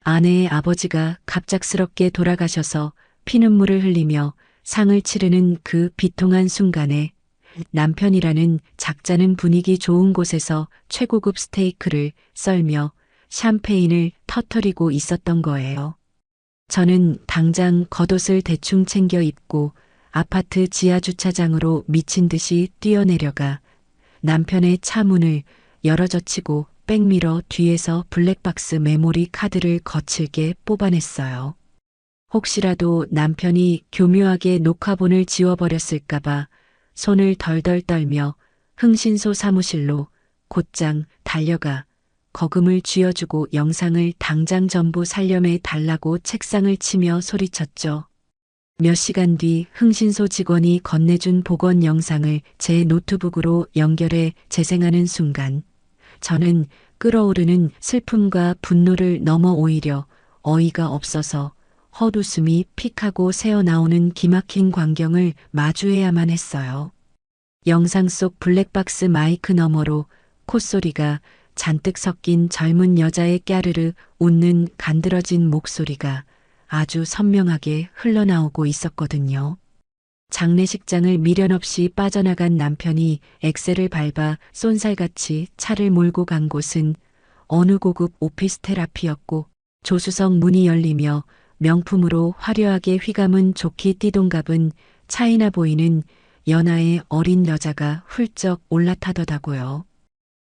아내의 아버지가 갑작스럽게 돌아가셔서 피눈물을 흘리며 상을 치르는 그 비통한 순간에 남편이라는 작자는 분위기 좋은 곳에서 최고급 스테이크를 썰며 샴페인을 터뜨리고 있었던 거예요. 저는 당장 겉옷을 대충 챙겨 입고 아파트 지하 주차장으로 미친 듯이 뛰어내려가 남편의 차 문을 열어젖히고 백미러 뒤에서 블랙박스 메모리 카드를 거칠게 뽑아냈어요. 혹시라도 남편이 교묘하게 녹화본을 지워버렸을까봐 손을 덜덜 떨며 흥신소 사무실로 곧장 달려가 거금을 쥐어주고 영상을 당장 전부 살려매 달라고 책상을 치며 소리쳤죠. 몇 시간 뒤 흥신소 직원이 건네준 복원 영상을 제 노트북으로 연결해 재생하는 순간 저는 끓어오르는 슬픔과 분노를 넘어 오히려 어이가 없어서 헛웃음이 픽하고 새어나오는 기막힌 광경을 마주해야만 했어요. 영상 속 블랙박스 마이크 너머로 콧소리가 잔뜩 섞인 젊은 여자의 깨르르 웃는 간드러진 목소리가 아주 선명하게 흘러나오고 있었거든요. 장례식장을 미련 없이 빠져나간 남편이 엑셀을 밟아 쏜살같이 차를 몰고 간 곳은 어느 고급 오피스텔 앞이었고, 조수석 문이 열리며 명품으로 화려하게 휘감은 조끼 띠동갑은 차이나 보이는 연하의 어린 여자가 훌쩍 올라타더라고요.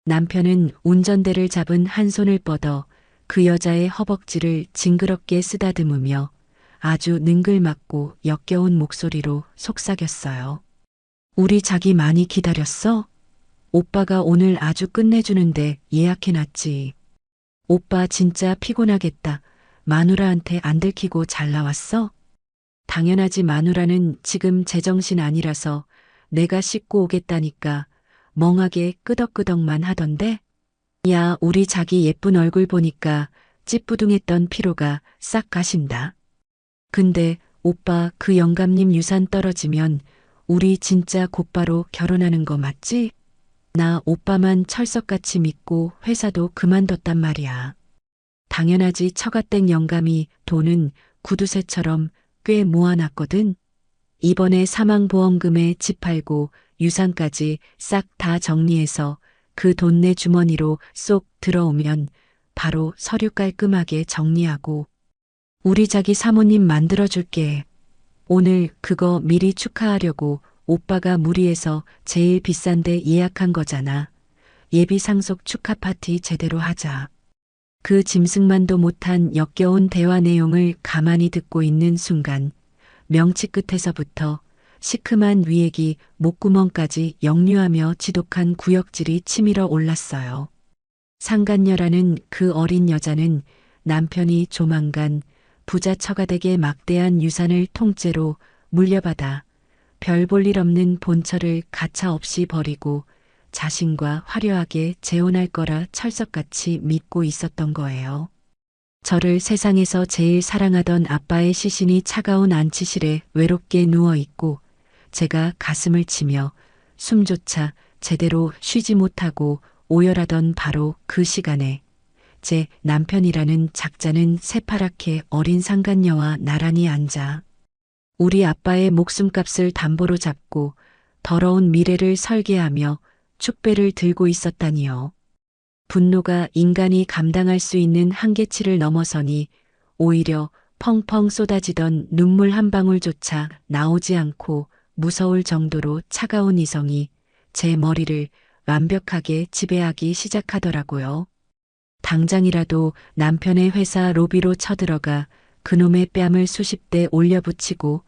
남편은 운전대를 잡은 한 손을 뻗어 그 여자의 허벅지를 징그럽게 쓰다듬으며 아주 능글맞고 역겨운 목소리로 속삭였어요. 우리 자기 많이 기다렸어? 오빠가 오늘 아주 끝내주는데 예약해놨지. 오빠 진짜 피곤하겠다. 마누라한테 안 들키고 잘 나왔어? 당연하지. 마누라는 지금 제정신 아니라서 내가 씻고 오겠다니까 멍하게 끄덕끄덕만 하던데? 야, 우리 자기 예쁜 얼굴 보니까 찌뿌둥했던 피로가 싹 가신다. 근데 오빠 그 영감님 유산 떨어지면 우리 진짜 곧바로 결혼하는 거 맞지? 나 오빠만 철석같이 믿고 회사도 그만뒀단 말이야. 당연하지. 처가댁 영감이 돈은 구두쇠처럼 꽤 모아놨거든. 이번에 사망보험금에 집 팔고 유산까지 싹 다 정리해서 그 돈 내 주머니로 쏙 들어오면 바로 서류 깔끔하게 정리하고 우리 자기 사모님 만들어줄게. 오늘 그거 미리 축하하려고 오빠가 무리해서 제일 비싼데 예약한 거잖아. 예비 상속 축하 파티 제대로 하자. 그 짐승만도 못한 역겨운 대화 내용을 가만히 듣고 있는 순간 명치 끝에서부터 시큼한 위액이 목구멍까지 역류하며 지독한 구역질이 치밀어 올랐어요. 상간녀라는 그 어린 여자는 남편이 조만간 부자 처가댁의 막대한 유산을 통째로 물려받아 별 볼 일 없는 본처를 가차없이 버리고 자신과 화려하게 재혼할 거라 철석같이 믿고 있었던 거예요. 저를 세상에서 제일 사랑하던 아빠의 시신이 차가운 안치실에 외롭게 누워있고 제가 가슴을 치며 숨조차 제대로 쉬지 못하고 오열하던 바로 그 시간에 제 남편이라는 작자는 새파랗게 어린 상간녀와 나란히 앉아 우리 아빠의 목숨값을 담보로 잡고 더러운 미래를 설계하며 축배를 들고 있었다니요. 분노가 인간이 감당할 수 있는 한계치를 넘어서니 오히려 펑펑 쏟아지던 눈물 한 방울조차 나오지 않고 무서울 정도로 차가운 이성이 제 머리를 완벽하게 지배하기 시작하더라고요. 당장이라도 남편의 회사 로비로 쳐들어가 그놈의 뺨을 수십 대 올려붙이고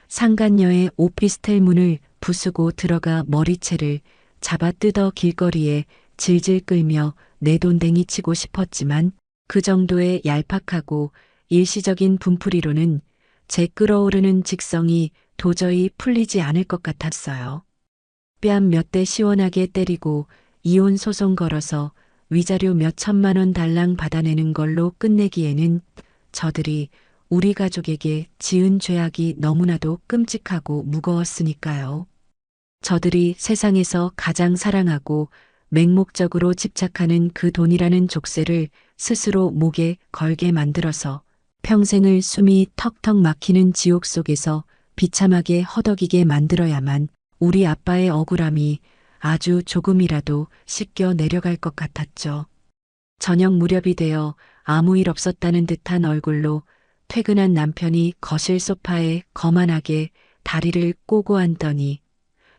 상간녀의 오피스텔 문을 부수고 들어가 머리채를 잡아 뜯어 길거리에 질질 끌며 내돈댕이 치고 싶었지만 그 정도의 얄팍하고 일시적인 분풀이로는 제 끓어오르는 직성이 도저히 풀리지 않을 것 같았어요. 뺨 몇 대 시원하게 때리고 이혼 소송 걸어서 위자료 몇 천만 원 달랑 받아내는 걸로 끝내기에는 저들이 우리 가족에게 지은 죄악이 너무나도 끔찍하고 무거웠으니까요. 저들이 세상에서 가장 사랑하고 맹목적으로 집착하는 그 돈이라는 족쇄를 스스로 목에 걸게 만들어서 평생을 숨이 턱턱 막히는 지옥 속에서 비참하게 허덕이게 만들어야만 우리 아빠의 억울함이 아주 조금이라도 씻겨 내려갈 것 같았죠. 저녁 무렵이 되어 아무 일 없었다는 듯한 얼굴로 퇴근한 남편이 거실 소파에 거만하게 다리를 꼬고 앉더니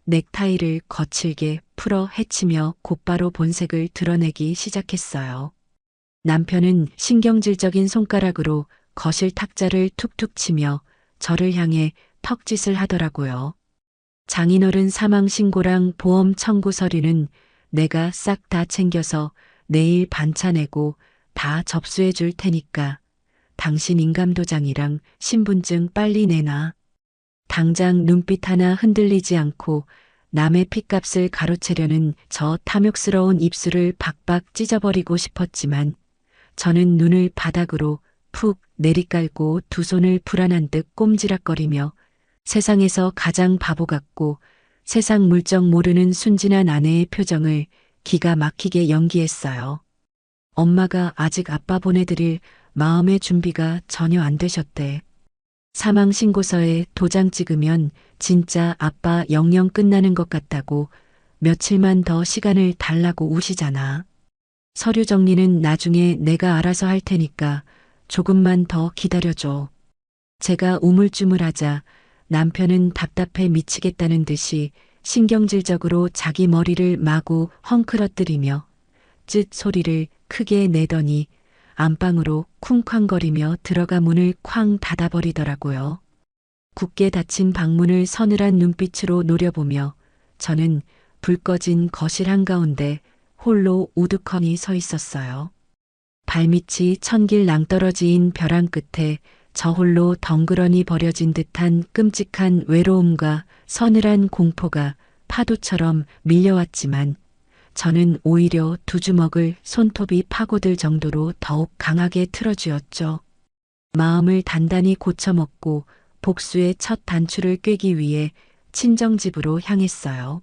넥타이를 거칠게 풀어 헤치며 곧바로 본색을 드러내기 시작했어요. 남편은 신경질적인 손가락으로 거실 탁자를 툭툭 치며 저를 향해 턱짓을 하더라고요. 장인어른 사망 신고랑 보험 청구 서류는 내가 싹 다 챙겨서 내일 반차 내고 다 접수해 줄 테니까 당신 인감도장이랑 신분증 빨리 내놔. 당장 눈빛 하나 흔들리지 않고 남의 핏값을 가로채려는 저 탐욕스러운 입술을 박박 찢어버리고 싶었지만 저는 눈을 바닥으로 푹 내리깔고 두 손을 불안한 듯 꼼지락거리며 세상에서 가장 바보 같고 세상 물정 모르는 순진한 아내의 표정을 기가 막히게 연기했어요. 엄마가 아직 아빠 보내드릴 마음의 준비가 전혀 안 되셨대. 사망 신고서에 도장 찍으면 진짜 아빠 영영 끝나는 것 같다고 며칠만 더 시간을 달라고 우시잖아. 서류 정리는 나중에 내가 알아서 할 테니까 조금만 더 기다려줘. 제가 우물쭈물하자 남편은 답답해 미치겠다는 듯이 신경질적으로 자기 머리를 마구 헝클어뜨리며 쯧 소리를 크게 내더니 안방으로 쿵쾅거리며 들어가 문을 쾅 닫아버리더라고요. 굳게 닫힌 방문을 서늘한 눈빛으로 노려보며 저는 불 꺼진 거실 한가운데 홀로 우두커니 서 있었어요. 발밑이 천길 낭떠러지인 벼랑 끝에 저 홀로 덩그러니 버려진 듯한 끔찍한 외로움과 서늘한 공포가 파도처럼 밀려왔지만 저는 오히려 두 주먹을 손톱이 파고들 정도로 더욱 강하게 틀어쥐었죠. 마음을 단단히 고쳐먹고 복수의 첫 단추를 꿰기 위해 친정집으로 향했어요.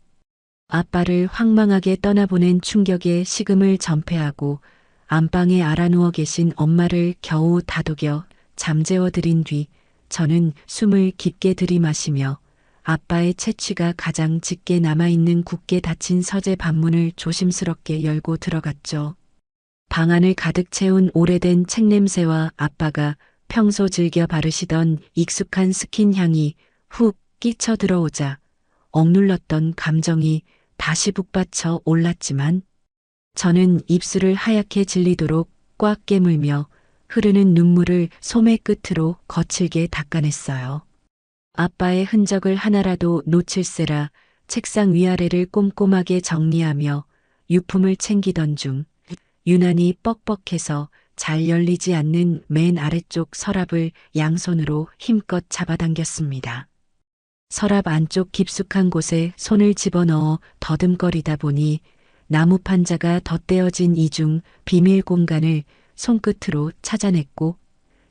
아빠를 황망하게 떠나보낸 충격에 식음을 전폐하고 안방에 알아누워 계신 엄마를 겨우 다독여 잠재워드린 뒤 저는 숨을 깊게 들이마시며 아빠의 채취가 가장 짙게 남아있는 굳게 닫힌 서재 반문을 조심스럽게 열고 들어갔죠. 방 안을 가득 채운 오래된 책 냄새와 아빠가 평소 즐겨 바르시던 익숙한 스킨 향이 훅 끼쳐 들어오자 억눌렀던 감정이 다시 북받쳐 올랐지만 저는 입술을 하얗게 질리도록 꽉 깨물며 흐르는 눈물을 소매 끝으로 거칠게 닦아냈어요. 아빠의 흔적을 하나라도 놓칠세라 책상 위아래를 꼼꼼하게 정리하며 유품을 챙기던 중 유난히 뻑뻑해서 잘 열리지 않는 맨 아래쪽 서랍을 양손으로 힘껏 잡아당겼습니다. 서랍 안쪽 깊숙한 곳에 손을 집어넣어 더듬거리다 보니 나무 판자가 덧대어진 이중 비밀 공간을 손끝으로 찾아냈고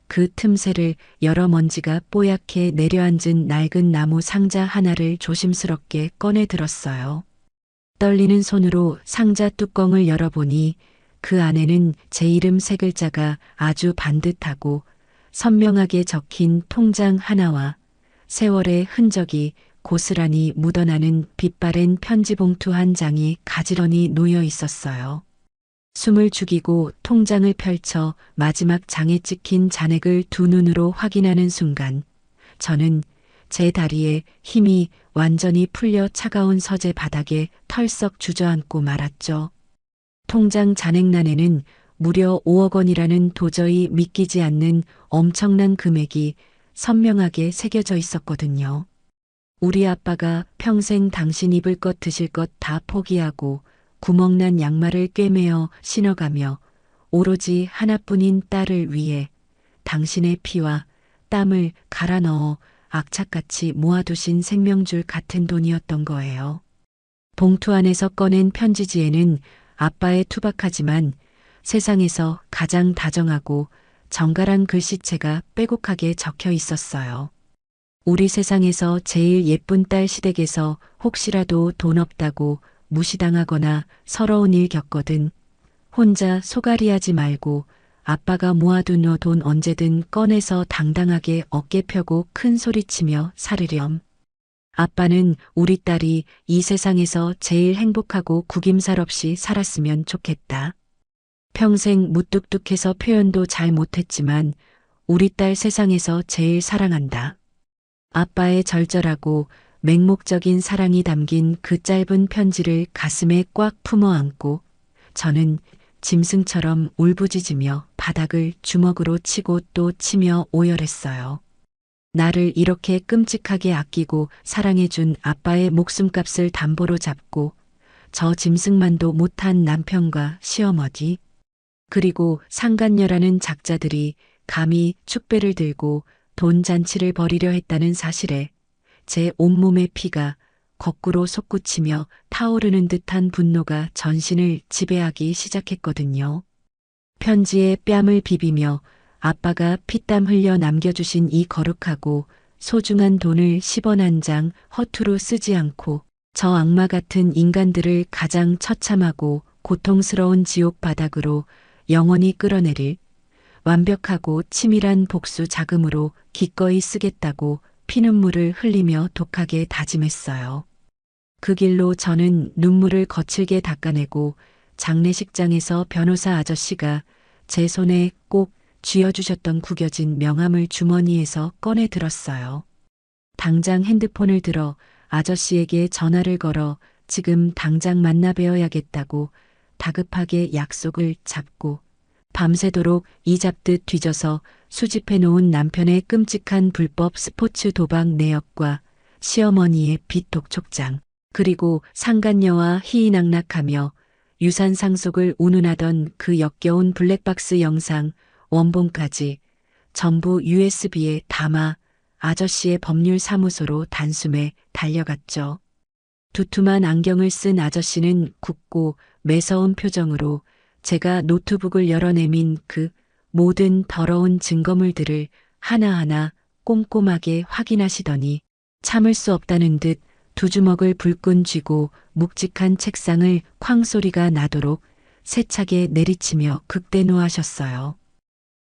그 틈새를 여러 먼지가 뽀얗게 내려앉은 낡은 나무 상자 하나를 조심스럽게 꺼내 들었어요. 떨리는 손으로 상자 뚜껑을 열어보니 그 안에는 제 이름 세 글자가 아주 반듯하고 선명하게 적힌 통장 하나와 세월의 흔적이 고스란히 묻어나는 빛바랜 편지 봉투 한 장이 가지런히 놓여 있었어요. 숨을 죽이고 통장을 펼쳐 마지막 장에 찍힌 잔액을 두 눈으로 확인하는 순간 저는 제 다리에 힘이 완전히 풀려 차가운 서재 바닥에 털썩 주저앉고 말았죠. 통장 잔액란에는 무려 5억 원이라는 도저히 믿기지 않는 엄청난 금액이 선명하게 새겨져 있었거든요. 우리 아빠가 평생 당신 입을 것 드실 것 다 포기하고 구멍난 양말을 꿰매어 신어가며 오로지 하나뿐인 딸을 위해 당신의 피와 땀을 갈아 넣어 악착같이 모아두신 생명줄 같은 돈이었던 거예요. 봉투 안에서 꺼낸 편지지에는 아빠의 투박하지만 세상에서 가장 다정하고 정갈한 글씨체가 빼곡하게 적혀 있었어요. 우리 세상에서 제일 예쁜 딸 시댁에서 혹시라도 돈 없다고 무시당하거나 서러운 일 겪거든 혼자 소갈이하지 말고 아빠가 모아둔 돈 언제든 꺼내서 당당하게 어깨 펴고 큰 소리치며 살으렴. 아빠는 우리 딸이 이 세상에서 제일 행복하고 구김살 없이 살았으면 좋겠다. 평생 무뚝뚝해서 표현도 잘 못했지만 우리 딸 세상에서 제일 사랑한다. 아빠의 절절하고 맹목적인 사랑이 담긴 그 짧은 편지를 가슴에 꽉 품어 안고 저는 짐승처럼 울부짖으며 바닥을 주먹으로 치고 또 치며 오열했어요. 나를 이렇게 끔찍하게 아끼고 사랑해준 아빠의 목숨값을 담보로 잡고 저 짐승만도 못한 남편과 시어머니 그리고 상간녀라는 작자들이 감히 축배를 들고 돈 잔치를 벌이려 했다는 사실에 제 온몸의 피가 거꾸로 솟구치며 타오르는 듯한 분노가 전신을 지배하기 시작했거든요. 편지에 뺨을 비비며 아빠가 피땀 흘려 남겨주신 이 거룩하고 소중한 돈을 10원 한 장 허투루 쓰지 않고 저 악마 같은 인간들을 가장 처참하고 고통스러운 지옥 바닥으로 영원히 끌어내릴 완벽하고 치밀한 복수 자금으로 기꺼이 쓰겠다고 피눈물을 흘리며 독하게 다짐했어요. 그 길로 저는 눈물을 거칠게 닦아내고 장례식장에서 변호사 아저씨가 제 손에 꼭 쥐어주셨던 구겨진 명함을 주머니에서 꺼내 들었어요. 당장 핸드폰을 들어 아저씨에게 전화를 걸어 지금 당장 만나 뵈어야겠다고 다급하게 약속을 잡고 밤새도록 이잡듯 뒤져서 수집해 놓은 남편의 끔찍한 불법 스포츠 도박 내역과 시어머니의 빚독 촉장, 그리고 상간녀와 희희낙낙하며 유산 상속을 운운하던 그 역겨운 블랙박스 영상 원본까지 전부 USB에 담아 아저씨의 법률사무소로 단숨에 달려갔죠. 두툼한 안경을 쓴 아저씨는 굳고 매서운 표정으로 제가 노트북을 열어 내민 그 모든 더러운 증거물들을 하나하나 꼼꼼하게 확인하시더니 참을 수 없다는 듯 두 주먹을 불끈 쥐고 묵직한 책상을 쾅 소리가 나도록 세차게 내리치며 극대노하셨어요.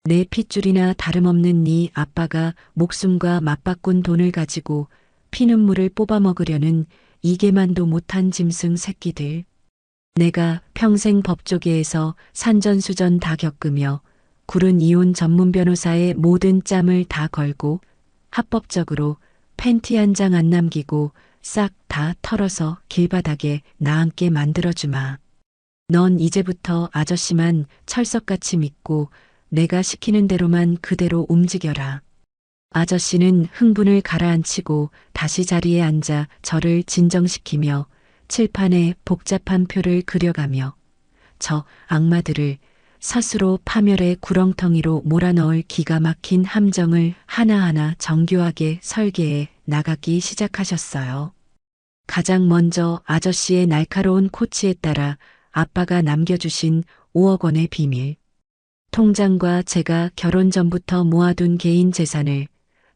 내 핏줄이나 다름없는 네 아빠가 목숨과 맞바꾼 돈을 가지고 피눈물을 뽑아먹으려는 이게만도 못한 짐승 새끼들. 내가 평생 법조계에서 산전수전 다 겪으며 구른 이혼 전문 변호사의 모든 짬을 다 걸고 합법적으로 팬티 한 장 안 남기고 싹 다 털어서 길바닥에 나앉게 만들어주마. 넌 이제부터 아저씨만 철석같이 믿고 내가 시키는 대로만 그대로 움직여라. 아저씨는 흥분을 가라앉히고 다시 자리에 앉아 저를 진정시키며 칠판에 복잡한 표를 그려가며 저 악마들을 스스로 파멸의 구렁텅이로 몰아넣을 기가 막힌 함정을 하나하나 정교하게 설계해 나가기 시작하셨어요. 가장 먼저 아저씨의 날카로운 코치에 따라 아빠가 남겨주신 5억 원의 비밀. 통장과 제가 결혼 전부터 모아둔 개인 재산을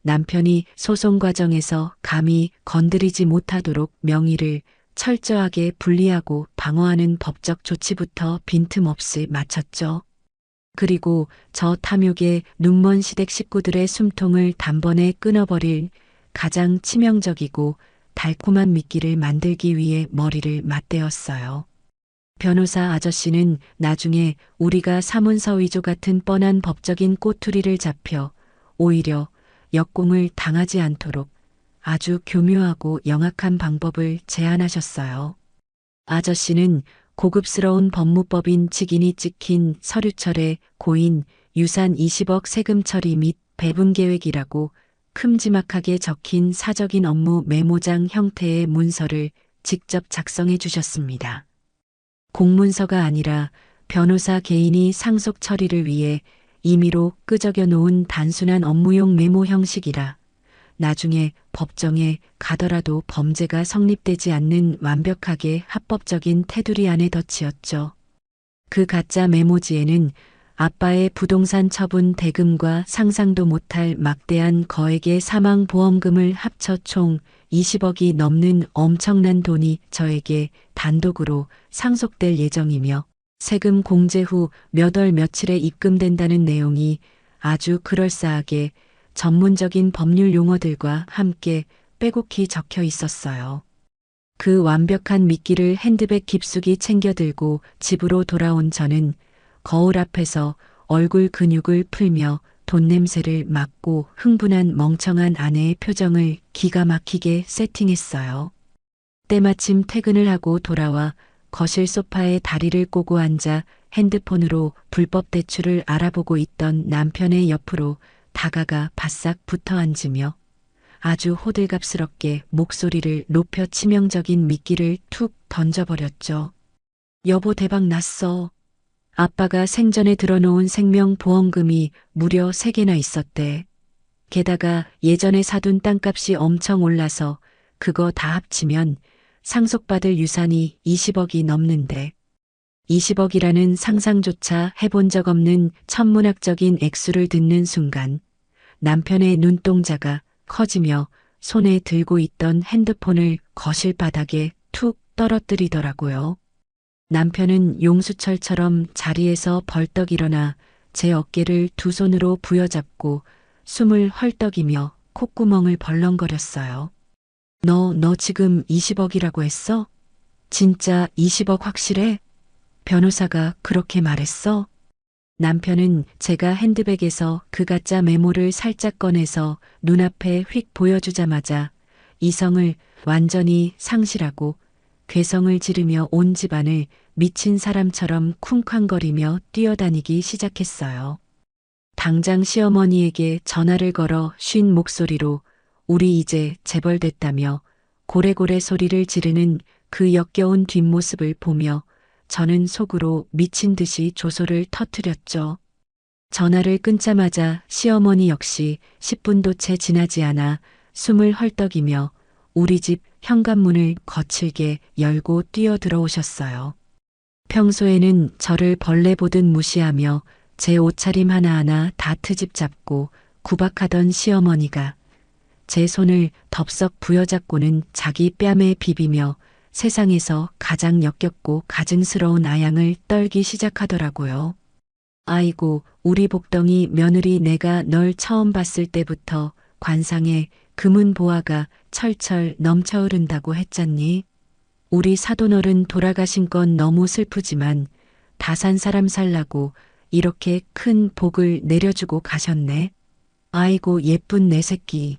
남편이 소송 과정에서 감히 건드리지 못하도록 명의를 철저하게 분리하고 방어하는 법적 조치부터 빈틈없이 마쳤죠. 그리고 저 탐욕의 눈먼 시댁 식구들의 숨통을 단번에 끊어버릴 가장 치명적이고 달콤한 미끼를 만들기 위해 머리를 맞대었어요. 변호사 아저씨는 나중에 우리가 사문서 위조 같은 뻔한 법적인 꼬투리를 잡혀 오히려 역공을 당하지 않도록 아주 교묘하고 영악한 방법을 제안하셨어요. 아저씨는 고급스러운 법무법인 직인이 찍힌 서류철에 고인 유산 20억 세금 처리 및 배분 계획이라고 큼지막하게 적힌 사적인 업무 메모장 형태의 문서를 직접 작성해 주셨습니다. 공문서가 아니라 변호사 개인이 상속 처리를 위해 임의로 끄적여 놓은 단순한 업무용 메모 형식이라 나중에 법정에 가더라도 범죄가 성립되지 않는 완벽하게 합법적인 테두리 안에 덧치였죠. 그 가짜 메모지에는 아빠의 부동산 처분 대금과 상상도 못할 막대한 거액의 사망보험금을 합쳐 총 20억이 넘는 엄청난 돈이 저에게 단독으로 상속될 예정이며 세금 공제 후 몇 월 며칠에 입금된다는 내용이 아주 그럴싸하게 전문적인 법률 용어들과 함께 빼곡히 적혀 있었어요. 그 완벽한 미끼를 핸드백 깊숙이 챙겨 들고 집으로 돌아온 저는 거울 앞에서 얼굴 근육을 풀며 돈 냄새를 맡고 흥분한 멍청한 아내의 표정을 기가 막히게 세팅했어요. 때마침 퇴근을 하고 돌아와 거실 소파에 다리를 꼬고 앉아 핸드폰으로 불법 대출을 알아보고 있던 남편의 옆으로 다가가 바싹 붙어 앉으며 아주 호들갑스럽게 목소리를 높여 치명적인 미끼를 툭 던져버렸죠. 여보 대박 났어. 아빠가 생전에 들어놓은 생명보험금이 무려 3개나 있었대. 게다가 예전에 사둔 땅값이 엄청 올라서 그거 다 합치면 상속받을 유산이 20억이 넘는데 20억이라는 상상조차 해본 적 없는 천문학적인 액수를 듣는 순간 남편의 눈동자가 커지며 손에 들고 있던 핸드폰을 거실 바닥에 툭 떨어뜨리더라고요. 남편은 용수철처럼 자리에서 벌떡 일어나 제 어깨를 두 손으로 부여잡고 숨을 헐떡이며 콧구멍을 벌렁거렸어요. 너 지금 20억이라고 했어? 진짜 20억 확실해? 변호사가 그렇게 말했어? 남편은 제가 핸드백에서 그 가짜 메모를 살짝 꺼내서 눈앞에 휙 보여주자마자 이성을 완전히 상실하고 괴성을 지르며 온 집안을 미친 사람처럼 쿵쾅거리며 뛰어다니기 시작했어요. 당장 시어머니에게 전화를 걸어 쉰 목소리로 우리 이제 재벌됐다며 고래고래 소리를 지르는 그 역겨운 뒷모습을 보며 저는 속으로 미친 듯이 조소를 터뜨렸죠. 전화를 끊자마자 시어머니 역시 10분도 채 지나지 않아 숨을 헐떡이며 우리 집 현관문을 거칠게 열고 뛰어들어오셨어요. 평소에는 저를 벌레 보듯 무시하며 제 옷차림 하나하나 다 트집 잡고 구박하던 시어머니가 제 손을 덥석 부여잡고는 자기 뺨에 비비며 세상에서 가장 역겹고 가증스러운 아양을 떨기 시작하더라고요. 아이고, 우리 복덩이 며느리 내가 널 처음 봤을 때부터 관상에 금은 보화가 철철 넘쳐 흐른다고 했잖니. 우리 사돈어른 돌아가신 건 너무 슬프지만 다 산 사람 살라고 이렇게 큰 복을 내려주고 가셨네. 아이고 예쁜 내 새끼.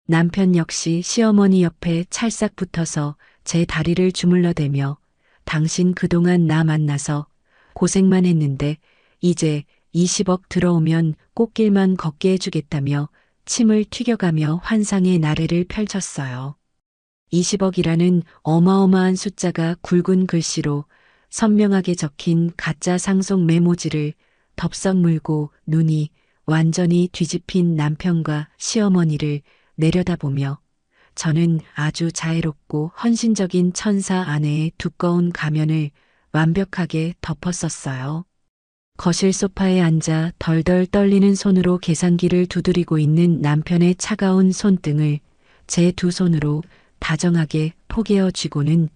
남편 역시 시어머니 옆에 찰싹 붙어서 제 다리를 주물러대며 당신 그동안 나 만나서 고생만 했는데 이제 20억 들어오면 꽃길만 걷게 해주겠다며 침을 튀겨가며 환상의 나래를 펼쳤어요. 20억이라는 어마어마한 숫자가 굵은 글씨로 선명하게 적힌 가짜 상속 메모지를 덥석 물고 눈이 완전히 뒤집힌 남편과 시어머니를 내려다보며 저는 아주 자애롭고 헌신적인 천사 아내의 두꺼운 가면을 완벽하게 덮었었어요. 거실 소파에 앉아 덜덜 떨리는 손으로 계산기를 두드리고 있는 남편의 차가운 손등을 제 두 손으로 다정하게 포개어 쥐고는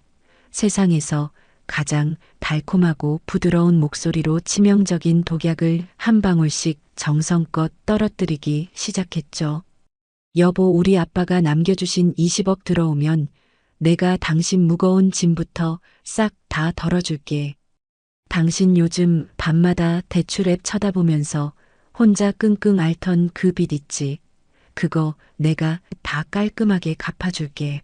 세상에서 가장 달콤하고 부드러운 목소리로 치명적인 독약을 한 방울씩 정성껏 떨어뜨리기 시작했죠. 여보, 우리 아빠가 남겨주신 20억 들어오면 내가 당신 무거운 짐부터 싹 다 덜어줄게. 당신 요즘 밤마다 대출 앱 쳐다보면서 혼자 끙끙 앓던 그 빚 있지. 그거 내가 다 깔끔하게 갚아줄게.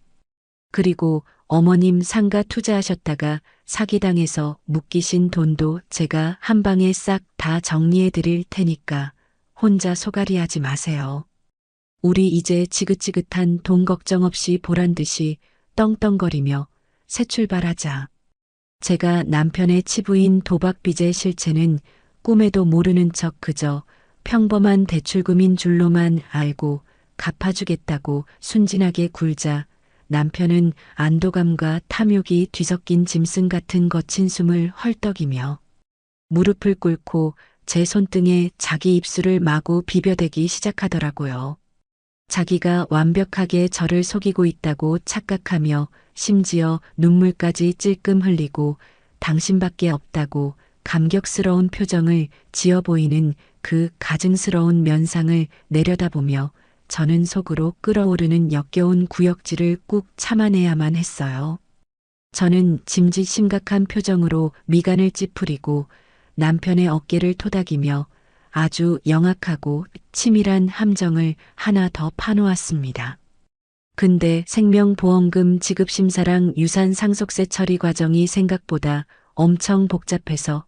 그리고 어머님 상가 투자하셨다가 사기당해서 묶이신 돈도 제가 한 방에 싹 다 정리해 드릴 테니까 혼자 소갈이 하지 마세요. 우리 이제 지긋지긋한 돈 걱정 없이 보란 듯이 떵떵거리며 새 출발하자. 제가 남편의 치부인 도박빚의 실체는 꿈에도 모르는 척 그저 평범한 대출금인 줄로만 알고 갚아주겠다고 순진하게 굴자 남편은 안도감과 탐욕이 뒤섞인 짐승 같은 거친 숨을 헐떡이며 무릎을 꿇고 제 손등에 자기 입술을 마구 비벼대기 시작하더라고요. 자기가 완벽하게 저를 속이고 있다고 착각하며 심지어 눈물까지 찔끔 흘리고 당신밖에 없다고 감격스러운 표정을 지어 보이는 그 가증스러운 면상을 내려다보며 저는 속으로 끓어오르는 역겨운 구역질을 꾹 참아내야만 했어요. 저는 짐짓 심각한 표정으로 미간을 찌푸리고 남편의 어깨를 토닥이며 아주 영악하고 치밀한 함정을 하나 더 파놓았습니다. 근데 생명보험금 지급심사랑 유산상속세 처리 과정이 생각보다 엄청 복잡해서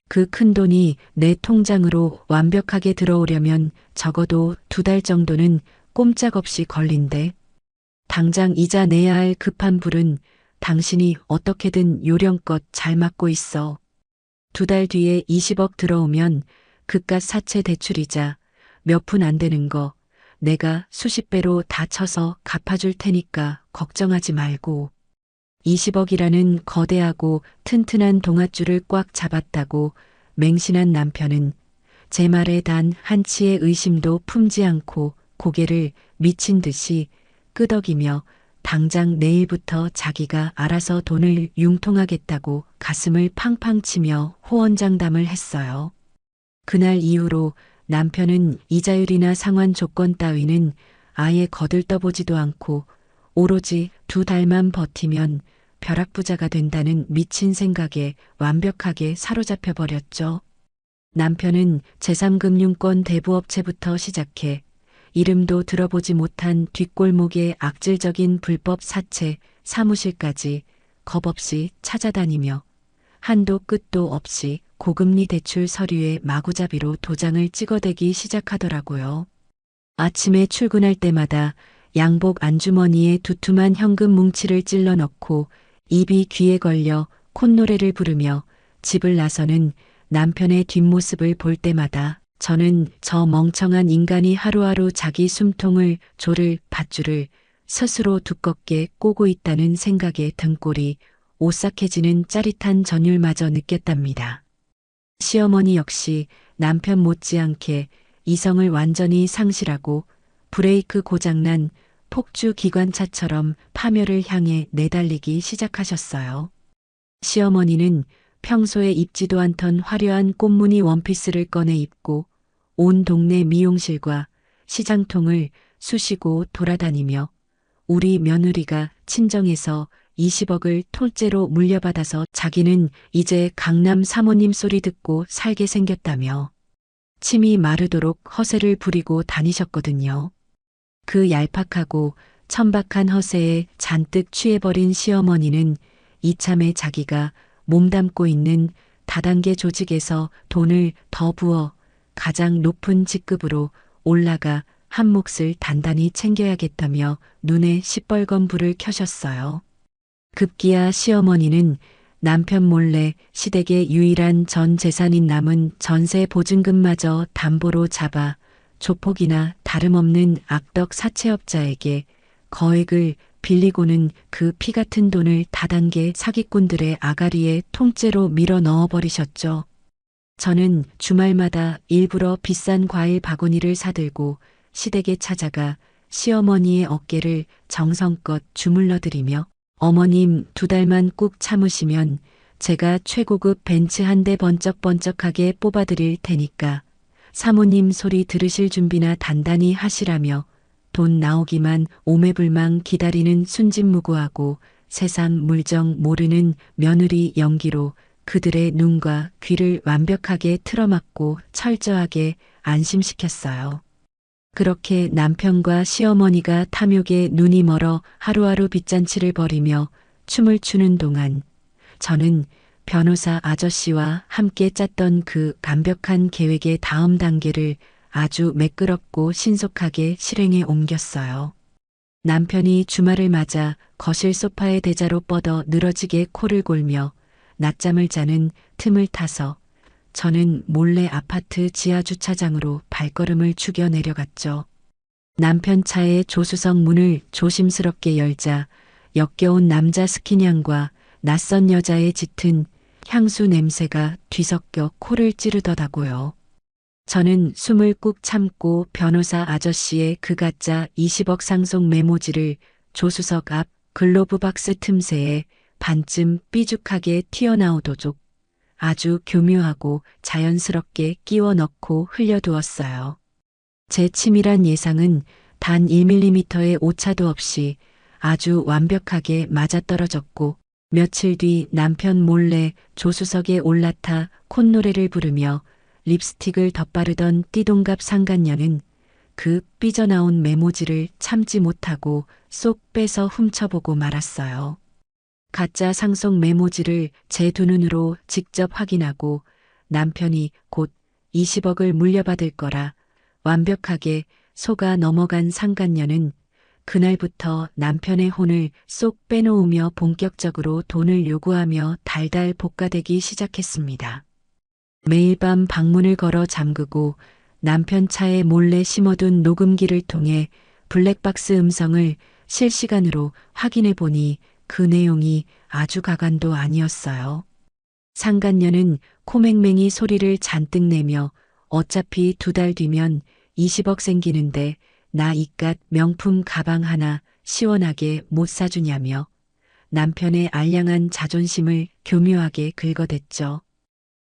그 큰돈이 내 통장으로 완벽하게 들어오려면 적어도 2달 정도는 꼼짝없이 걸린대. 당장 이자 내야 할 급한 불은 당신이 어떻게든 요령껏 잘 막고 있어. 2달 뒤에 20억 들어오면 그깟 사채 대출이자 몇 푼 안 되는 거 내가 수십 배로 다 쳐서 갚아줄 테니까 걱정하지 말고. 20억이라는 거대하고 튼튼한 동아줄을 꽉 잡았다고 맹신한 남편은 제 말에 단 한치의 의심도 품지 않고 고개를 미친 듯이 끄덕이며 당장 내일부터 자기가 알아서 돈을 융통하겠다고 가슴을 팡팡 치며 호언장담을 했어요. 그날 이후로 남편은 이자율이나 상환 조건 따위는 아예 거들떠보지도 않고 오로지 2달만 버티면 벼락부자가 된다는 미친 생각에 완벽하게 사로잡혀 버렸죠. 남편은 제3금융권 대부업체부터 시작해 이름도 들어보지 못한 뒷골목의 악질적인 불법 사채 사무실까지 겁없이 찾아다니며 한도 끝도 없이 고금리 대출 서류에 마구잡이로 도장을 찍어대기 시작하더라고요. 아침에 출근할 때마다 양복 안주머니에 두툼한 현금 뭉치를 찔러 넣고 입이 귀에 걸려 콧노래를 부르며 집을 나서는 남편의 뒷모습을 볼 때마다 저는 저 멍청한 인간이 하루하루 자기 숨통을 조를 밧줄을 스스로 두껍게 꼬고 있다는 생각에 등골이 오싹해지는 짜릿한 전율마저 느꼈답니다. 시어머니 역시 남편 못지않게 이성을 완전히 상실하고 브레이크 고장난 폭주 기관차처럼 파멸을 향해 내달리기 시작하셨어요. 시어머니는 평소에 입지도 않던 화려한 꽃무늬 원피스를 꺼내 입고 온 동네 미용실과 시장통을 쑤시고 돌아다니며 우리 며느리가 친정에서 20억을 통째로 물려받아서 자기는 이제 강남 사모님 소리 듣고 살게 생겼다며 침이 마르도록 허세를 부리고 다니셨거든요. 그 얄팍하고 천박한 허세에 잔뜩 취해버린 시어머니는 이참에 자기가 몸담고 있는 다단계 조직에서 돈을 더 부어 가장 높은 직급으로 올라가 한 몫을 단단히 챙겨야겠다며 눈에 시뻘건 불을 켜셨어요. 급기야 시어머니는 남편 몰래 시댁의 유일한 전 재산인 남은 전세 보증금마저 담보로 잡아 조폭이나 다름없는 악덕 사채업자에게 거액을 빌리고는 그 피 같은 돈을 다단계 사기꾼들의 아가리에 통째로 밀어 넣어버리셨죠. 저는 주말마다 일부러 비싼 과일 바구니를 사들고 시댁에 찾아가 시어머니의 어깨를 정성껏 주물러드리며 어머님 2달만 꾹 참으시면 제가 최고급 벤츠 한 대 번쩍번쩍하게 뽑아드릴 테니까 사모님 소리 들으실 준비나 단단히 하시라며 돈 나오기만 오매불망 기다리는 순진무구하고 세상 물정 모르는 며느리 연기로 그들의 눈과 귀를 완벽하게 틀어막고 철저하게 안심시켰어요. 그렇게 남편과 시어머니가 탐욕에 눈이 멀어 하루하루 빚잔치를 벌이며 춤을 추는 동안 저는 변호사 아저씨와 함께 짰던 그 완벽한 계획의 다음 단계를 아주 매끄럽고 신속하게 실행에 옮겼어요. 남편이 주말을 맞아 거실 소파에 대자로 뻗어 늘어지게 코를 골며 낮잠을 자는 틈을 타서 저는 몰래 아파트 지하 주차장으로 발걸음을 죽여 내려갔죠. 남편 차의 조수석 문을 조심스럽게 열자 역겨운 남자 스키냥과 낯선 여자의 짙은 향수 냄새가 뒤섞여 코를 찌르더라고요. 저는 숨을 꾹 참고 변호사 아저씨의 그 가짜 20억 상속 메모지를 조수석 앞 글로브 박스 틈새에 반쯤 삐죽하게 튀어나오도록 아주 교묘하고 자연스럽게 끼워 넣고 흘려두었어요. 제 치밀한 예상은 단 1mm의 오차도 없이 아주 완벽하게 맞아떨어졌고 며칠 뒤 남편 몰래 조수석에 올라타 콧노래를 부르며 립스틱을 덧바르던 띠동갑 상간녀는 그 삐져나온 메모지를 참지 못하고 쏙 빼서 훔쳐보고 말았어요. 가짜 상속 메모지를 제 두 눈으로 직접 확인하고 남편이 곧 20억을 물려받을 거라 완벽하게 속아 넘어간 상간녀는 그날부터 남편의 혼을 쏙 빼놓으며 본격적으로 돈을 요구하며 달달 볶아대기 시작했습니다. 매일 밤 방문을 걸어 잠그고 남편 차에 몰래 심어둔 녹음기를 통해 블랙박스 음성을 실시간으로 확인해 보니 그 내용이 아주 가관도 아니었어요. 상간녀는 코맹맹이 소리를 잔뜩 내며 어차피 2달 뒤면 20억 생기는데 나 이깟 명품 가방 하나 시원하게 못 사주냐며 남편의 알량한 자존심을 교묘하게 긁어댔죠.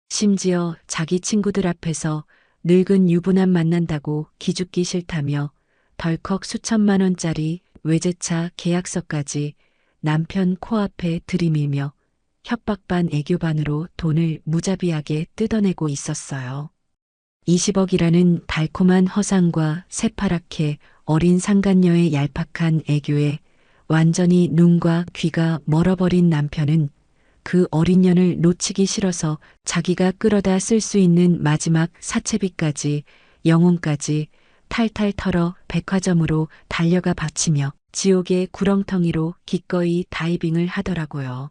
심지어 자기 친구들 앞에서 늙은 유부남 만난다고 기죽기 싫다며 덜컥 수천만 원짜리 외제차 계약서까지 남편 코앞에 들이밀며 협박 반 애교 반으로 돈을 무자비하게 뜯어내고 있었어요. 20억이라는 달콤한 허상과 새파랗게 어린 상간녀의 얄팍한 애교에 완전히 눈과 귀가 멀어버린 남편은 그 어린 년을 놓치기 싫어서 자기가 끌어다 쓸 수 있는 마지막 사채비까지 영혼까지 탈탈 털어 백화점으로 달려가 바치며 지옥의 구렁텅이로 기꺼이 다이빙을 하더라고요.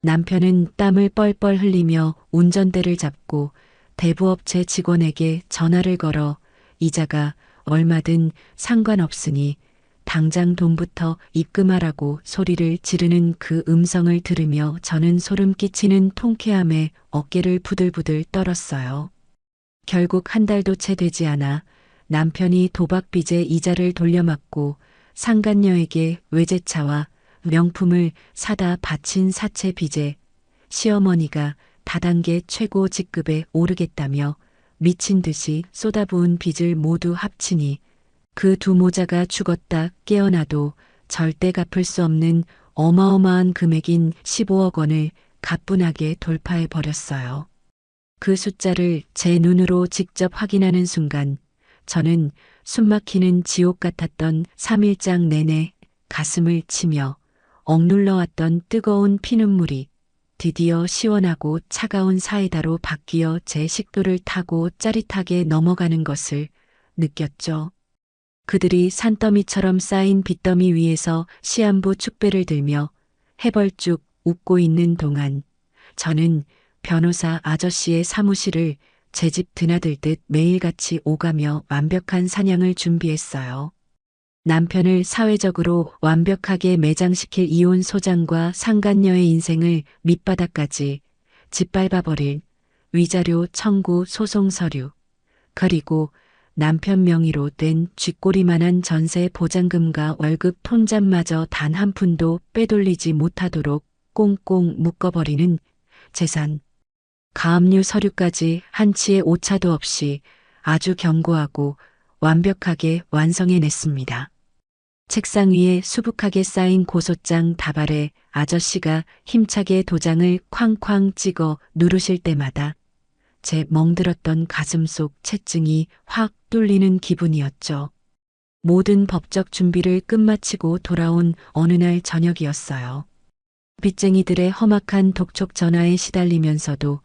남편은 땀을 뻘뻘 흘리며 운전대를 잡고 대부업체 직원에게 전화를 걸어 이자가 얼마든 상관없으니 당장 돈부터 입금하라고 소리를 지르는 그 음성을 들으며 저는 소름 끼치는 통쾌함에 어깨를 부들부들 떨었어요. 결국 한 달도 채 되지 않아 남편이 도박 빚의 이자를 돌려막고 상간녀에게 외제차와 명품을 사다 바친 사채 빚에 시어머니가 다단계 최고 직급에 오르겠다며 미친 듯이 쏟아부은 빚을 모두 합치니 그 두 모자가 죽었다 깨어나도 절대 갚을 수 없는 어마어마한 금액인 15억 원을 가뿐하게 돌파해 버렸어요. 그 숫자를 제 눈으로 직접 확인하는 순간 저는 숨막히는 지옥 같았던 3일장 내내 가슴을 치며 억눌러 왔던 뜨거운 피눈물이 드디어 시원하고 차가운 사이다로 바뀌어 제 식도를 타고 짜릿하게 넘어가는 것을 느꼈죠. 그들이 산더미처럼 쌓인 빚더미 위에서 시한부 축배를 들며 해벌쭉 웃고 있는 동안 저는 변호사 아저씨의 사무실을 제 집 드나들듯 매일같이 오가며 완벽한 사냥을 준비했어요. 남편을 사회적으로 완벽하게 매장시킬 이혼 소장과 상간녀의 인생을 밑바닥까지 짓밟아버릴 위자료 청구 소송 서류, 그리고 남편 명의로 된 쥐꼬리만한 전세 보장금과 월급 통장마저 단 한 푼도 빼돌리지 못하도록 꽁꽁 묶어버리는 재산, 가압류 서류까지 한치의 오차도 없이 아주 견고하고 완벽하게 완성해냈습니다. 책상 위에 수북하게 쌓인 고소장 다발에 아저씨가 힘차게 도장을 쾅쾅 찍어 누르실 때마다 제 멍들었던 가슴 속 채증이 확 뚫리는 기분이었죠. 모든 법적 준비를 끝마치고 돌아온 어느 날 저녁이었어요. 빚쟁이들의 험악한 독촉 전화에 시달리면서도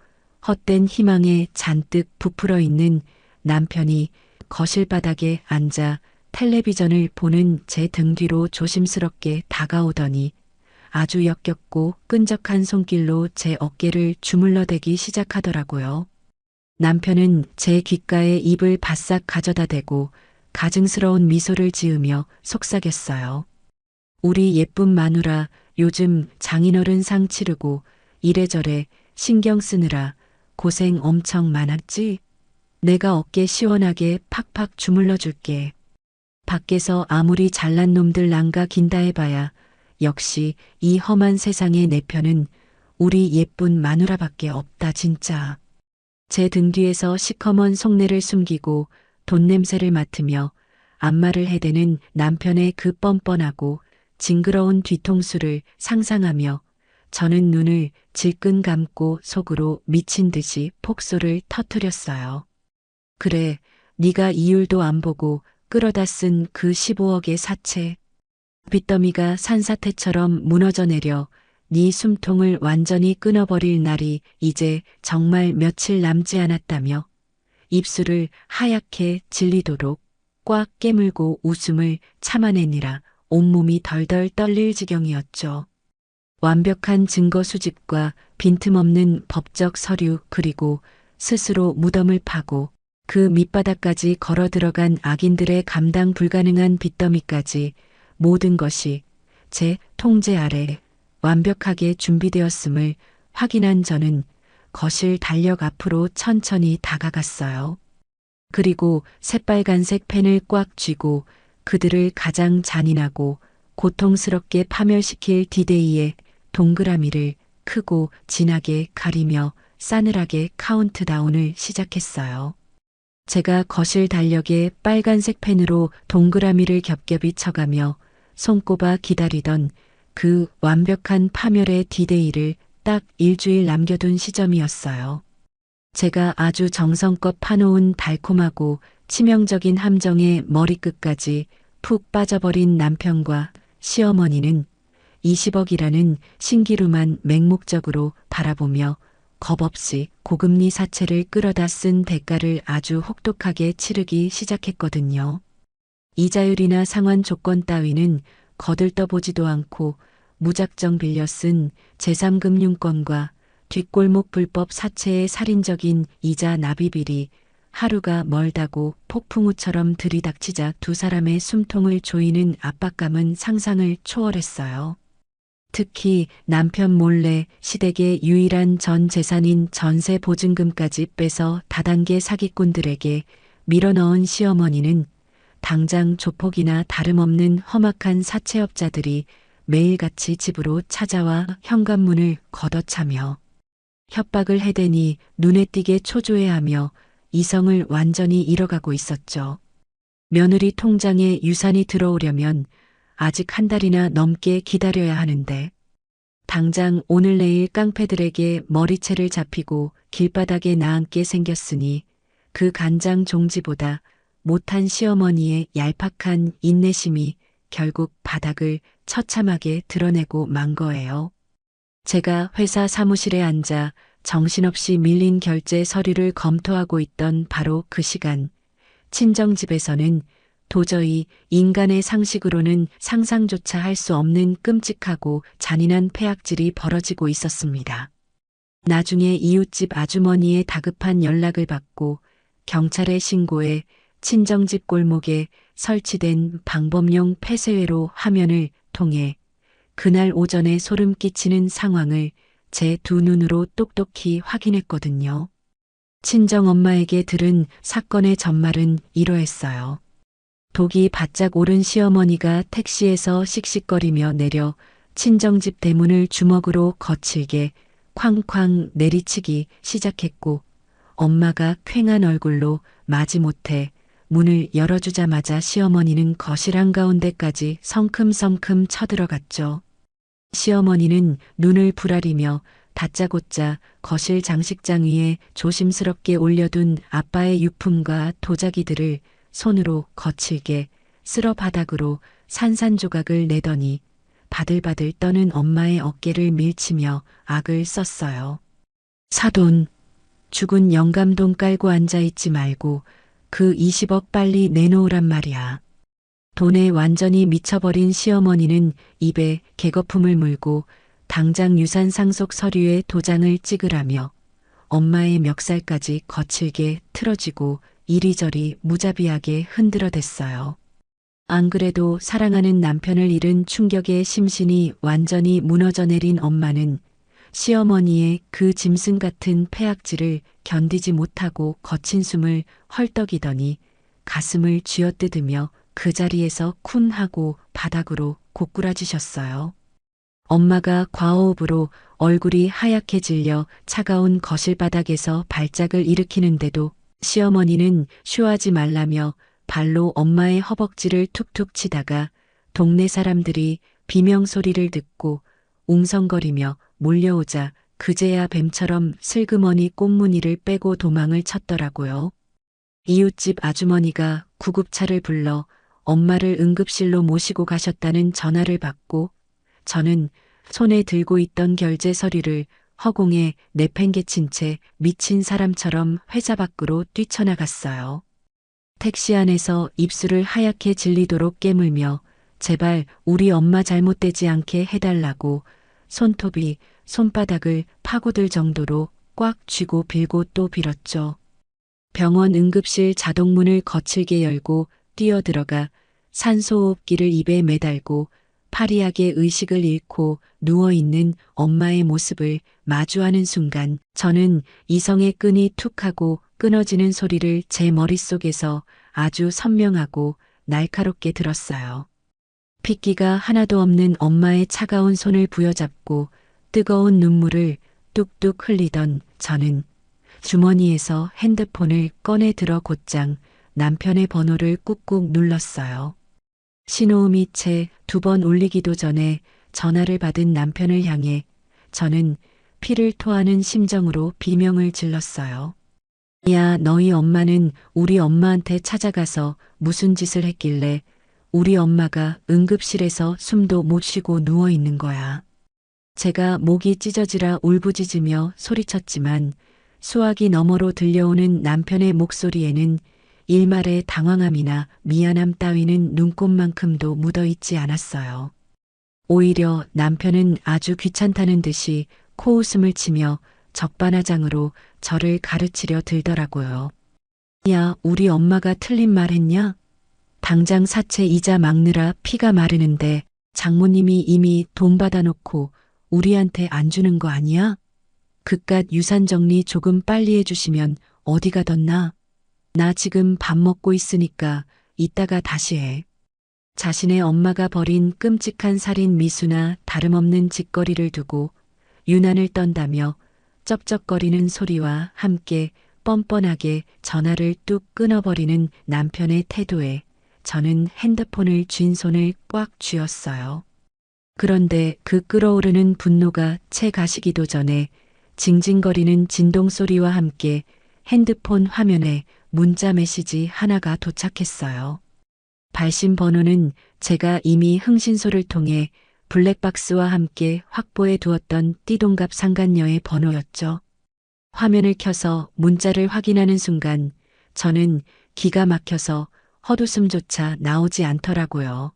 헛된 희망에 잔뜩 부풀어 있는 남편이 거실 바닥에 앉아 텔레비전을 보는 제 등 뒤로 조심스럽게 다가오더니 아주 역겹고 끈적한 손길로 제 어깨를 주물러대기 시작하더라고요. 남편은 제 귓가에 입을 바싹 가져다 대고 가증스러운 미소를 지으며 속삭였어요. 우리 예쁜 마누라 요즘 장인어른 상 치르고 이래저래 신경 쓰느라 고생 엄청 많았지? 내가 어깨 시원하게 팍팍 주물러 줄게. 밖에서 아무리 잘난 놈들 난가 긴다 해봐야 역시 이 험한 세상에 내 편은 우리 예쁜 마누라밖에 없다 진짜. 제 등 뒤에서 시커먼 속내를 숨기고 돈 냄새를 맡으며 안마를 해대는 남편의 그 뻔뻔하고 징그러운 뒤통수를 상상하며 저는 눈을 질끈 감고 속으로 미친 듯이 폭소를 터뜨렸어요. 그래, 네가 이율도 안 보고 끌어다 쓴 그 15억의 사채. 빚더미가 산사태처럼 무너져 내려 네 숨통을 완전히 끊어버릴 날이 이제 정말 며칠 남지 않았다며 입술을 하얗게 질리도록 꽉 깨물고 웃음을 참아내느라 온몸이 덜덜 떨릴 지경이었죠. 완벽한 증거 수집과 빈틈없는 법적 서류 그리고 스스로 무덤을 파고 그 밑바닥까지 걸어 들어간 악인들의 감당 불가능한 빚더미까지 모든 것이 제 통제 아래 완벽하게 준비되었음을 확인한 저는 거실 달력 앞으로 천천히 다가갔어요. 그리고 새빨간색 펜을 꽉 쥐고 그들을 가장 잔인하고 고통스럽게 파멸시킬 디데이의 동그라미를 크고 진하게 가리며 싸늘하게 카운트다운을 시작했어요. 제가 거실 달력에 빨간색 펜으로 동그라미를 겹겹이 쳐가며 손꼽아 기다리던 그 완벽한 파멸의 디데이를 딱 일주일 남겨둔 시점이었어요. 제가 아주 정성껏 파놓은 달콤하고 치명적인 함정의 머리끝까지 푹 빠져버린 남편과 시어머니는 20억이라는 신기루만 맹목적으로 바라보며 겁없이 고금리 사채를 끌어다 쓴 대가를 아주 혹독하게 치르기 시작했거든요. 이자율이나 상환 조건 따위는 거들떠보지도 않고 무작정 빌려 쓴 제3금융권과 뒷골목 불법 사채의 살인적인 이자 납입일이 하루가 멀다고 폭풍우처럼 들이닥치자 두 사람의 숨통을 조이는 압박감은 상상을 초월했어요. 특히 남편 몰래 시댁의 유일한 전 재산인 전세 보증금까지 빼서 다단계 사기꾼들에게 밀어넣은 시어머니는 당장 조폭이나 다름없는 험악한 사채업자들이 매일같이 집으로 찾아와 현관문을 걷어차며 협박을 해대니 눈에 띄게 초조해하며 이성을 완전히 잃어가고 있었죠. 며느리 통장에 유산이 들어오려면 아직 한 달이나 넘게 기다려야 하는데 당장 오늘 내일 깡패들에게 머리채를 잡히고 길바닥에 나앉게 생겼으니 그 간장 종지보다 못한 시어머니의 얄팍한 인내심이 결국 바닥을 처참하게 드러내고 만 거예요. 제가 회사 사무실에 앉아 정신없이 밀린 결제 서류를 검토하고 있던 바로 그 시간, 친정집에서는 도저히 인간의 상식으로는 상상조차 할 수 없는 끔찍하고 잔인한 폐악질이 벌어지고 있었습니다. 나중에 이웃집 아주머니의 다급한 연락을 받고 경찰에 신고해 친정집 골목에 설치된 방범용 폐쇄회로 화면을 통해 그날 오전에 소름 끼치는 상황을 제 두 눈으로 똑똑히 확인했거든요. 친정 엄마에게 들은 사건의 전말은 이러했어요. 독이 바짝 오른 시어머니가 택시에서 씩씩거리며 내려 친정집 대문을 주먹으로 거칠게 쾅쾅 내리치기 시작했고 엄마가 퀭한 얼굴로 마지못해 문을 열어주자마자 시어머니는 거실 한가운데까지 성큼성큼 쳐들어갔죠. 시어머니는 눈을 부라리며 다짜고짜 거실 장식장 위에 조심스럽게 올려둔 아빠의 유품과 도자기들을 손으로 거칠게 쓸어 바닥으로 산산조각을 내더니 바들바들 떠는 엄마의 어깨를 밀치며 악을 썼어요. 사돈, 죽은 영감돈 깔고 앉아있지 말고 그 20억 빨리 내놓으란 말이야. 돈에 완전히 미쳐버린 시어머니는 입에 개거품을 물고 당장 유산 상속 서류에 도장을 찍으라며 엄마의 멱살까지 거칠게 틀어지고 이리저리 무자비하게 흔들어댔어요. 안 그래도 사랑하는 남편을 잃은 충격에 심신이 완전히 무너져 내린 엄마는 시어머니의 그 짐승 같은 폐악질을 견디지 못하고 거친 숨을 헐떡이더니 가슴을 쥐어뜯으며 그 자리에서 쿵 하고 바닥으로 고꾸라지셨어요. 엄마가 과호흡으로 얼굴이 하얗게 질려 차가운 거실 바닥에서 발작을 일으키는데도 시어머니는 쉬어하지 말라며 발로 엄마의 허벅지를 툭툭 치다가 동네 사람들이 비명소리를 듣고 웅성거리며 몰려오자 그제야 뱀처럼 슬그머니 꽃무늬를 빼고 도망을 쳤더라고요. 이웃집 아주머니가 구급차를 불러 엄마를 응급실로 모시고 가셨다는 전화를 받고 저는 손에 들고 있던 결제 서류를 허공에 내팽개친 채 미친 사람처럼 회사 밖으로 뛰쳐나갔어요. 택시 안에서 입술을 하얗게 질리도록 깨물며 제발 우리 엄마 잘못되지 않게 해달라고 손톱이 손바닥을 파고들 정도로 꽉 쥐고 빌고 또 빌었죠. 병원 응급실 자동문을 거칠게 열고 뛰어들어가 산소호흡기를 입에 매달고 파리하게 의식을 잃고 누워있는 엄마의 모습을 마주하는 순간 저는 이성의 끈이 툭 하고 끊어지는 소리를 제 머릿속에서 아주 선명하고 날카롭게 들었어요. 핏기가 하나도 없는 엄마의 차가운 손을 부여잡고 뜨거운 눈물을 뚝뚝 흘리던 저는 주머니에서 핸드폰을 꺼내 들어 곧장 남편의 번호를 꾹꾹 눌렀어요. 신호음이 채 2번 울리기도 전에 전화를 받은 남편을 향해 저는 피를 토하는 심정으로 비명을 질렀어요. 야, 너희 엄마는 우리 엄마한테 찾아가서 무슨 짓을 했길래 우리 엄마가 응급실에서 숨도 못 쉬고 누워 있는 거야. 제가 목이 찢어지라 울부짖으며 소리쳤지만 수화기 너머로 들려오는 남편의 목소리에는 일말의 당황함이나 미안함 따위는 눈꼽만큼도 묻어있지 않았어요. 오히려 남편은 아주 귀찮다는 듯이 코웃음을 치며 적반하장으로 저를 가르치려 들더라고요. 야, 우리 엄마가 틀린 말 했냐? 당장 사채 이자 막느라 피가 마르는데 장모님이 이미 돈 받아놓고 우리한테 안 주는 거 아니야? 그깟 유산 정리 조금 빨리 해주시면 어디 가뒀나? 나 지금 밥 먹고 있으니까 이따가 다시 해. 자신의 엄마가 벌인 끔찍한 살인 미수나 다름없는 짓거리를 두고 유난을 떤다며 쩝쩝거리는 소리와 함께 뻔뻔하게 전화를 뚝 끊어버리는 남편의 태도에 저는 핸드폰을 쥔 손을 꽉 쥐었어요. 그런데 그 끓어오르는 분노가 채 가시기도 전에 징징거리는 진동 소리와 함께 핸드폰 화면에 문자 메시지 하나가 도착했어요. 발신 번호는 제가 이미 흥신소를 통해 블랙박스와 함께 확보해 두었던 띠동갑 상간녀의 번호였죠. 화면을 켜서 문자를 확인하는 순간 저는 기가 막혀서 헛웃음조차 나오지 않더라고요.